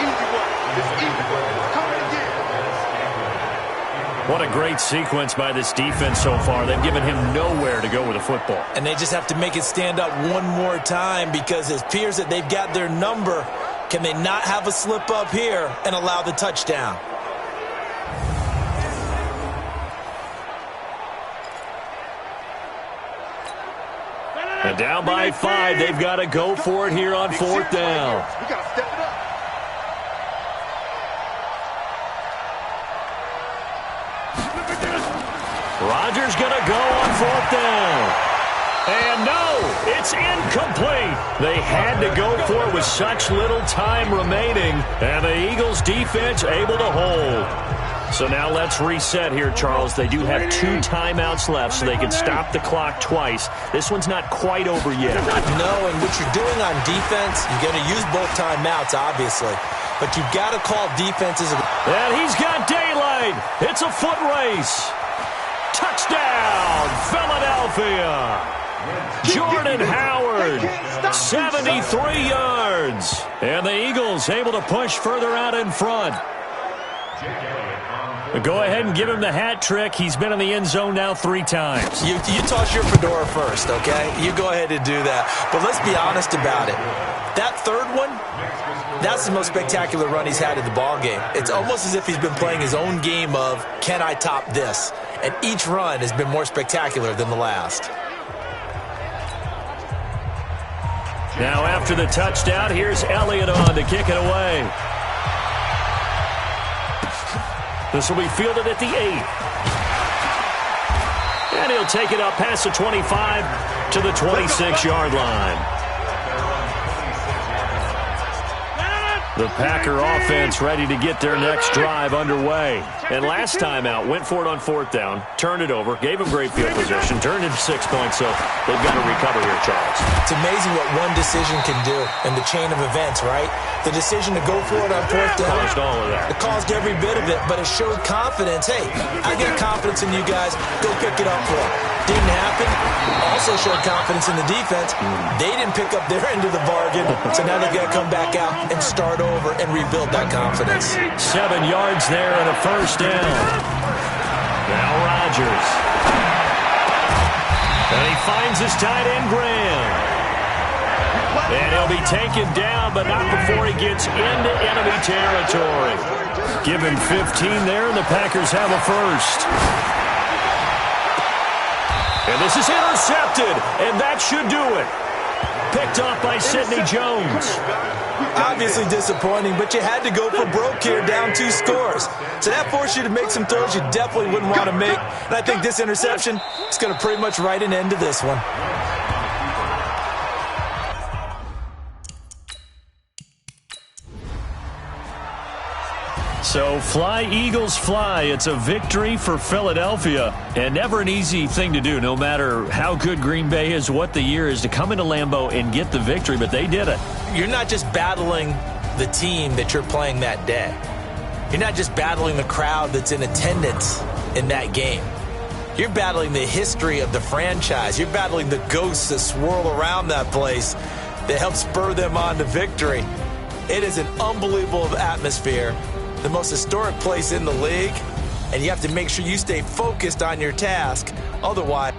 Easy one. It's easy one. Coming again. What a great sequence by this defense so far. They've given him nowhere to go with the football. And they just have to make it stand up one more time because it appears that they've got their number. Can they not have a slip up here and allow the touchdown? And down by 5, they've got to go for it here on 4th down. We got to step it up. Rodgers going to go on 4th down. And no, it's incomplete. They had to go for it with such little time remaining. And the Eagles defense able to hold. So now let's reset here, Charles. They do have 2 timeouts left, so they can stop the clock twice. This one's not quite over yet. No, and what you're doing on defense, you're going to use both timeouts, obviously. But you've got to call defenses. And he's got daylight. It's a foot race. Touchdown, Philadelphia. Jordan Howard, 73 yards. And the Eagles able to push further out in front. Go ahead and give him the hat trick. He's been in the end zone now 3 times. You toss your fedora first, okay? You go ahead and do that. But let's be honest about it. That 3rd one, that's the most spectacular run he's had in the ballgame. It's almost as if he's been playing his own game of, can I top this? And each run has been more spectacular than the last. Now after the touchdown, here's Elliott on to kick it away. This will be fielded at the 8. And he'll take it up past the 25 to the 26-yard line. The Packer offense ready to get their next drive underway. And last time out, went for it on 4th down, turned it over, gave them great field position, turned into 6 points, so they've got to recover here, Charles. It's amazing what one decision can do in the chain of events, right? The decision to go for it on 4th down. Caused all of that. It caused every bit of it, but it showed confidence. Hey, I got confidence in you guys. Go pick it up for them. Didn't happen. Also showed confidence in the defense. They didn't pick up their end of the bargain, so now they've got to come back out and start over and rebuild that confidence. 7 yards there and a 1st down. Now Rodgers. And he finds his tight end, Graham. And he'll be taken down, but not before he gets into enemy territory. Give him 15 there, and the Packers have a 1st. And this is intercepted, and that should do it. Picked off by Sidney Jones. Obviously disappointing, but you had to go for broke here, down 2 scores. So that forced you to make some throws you definitely wouldn't want to make. And I think this interception is going to pretty much write an end to this one. So fly, Eagles, fly. It's a victory for Philadelphia. And never an easy thing to do, no matter how good Green Bay is, what the year is, to come into Lambeau and get the victory. But they did it. You're not just battling the team that you're playing that day. You're not just battling the crowd that's in attendance in that game. You're battling the history of the franchise. You're battling the ghosts that swirl around that place that help spur them on to victory. It is an unbelievable atmosphere. The most historic place in the league, and you have to make sure you stay focused on your task. Otherwise,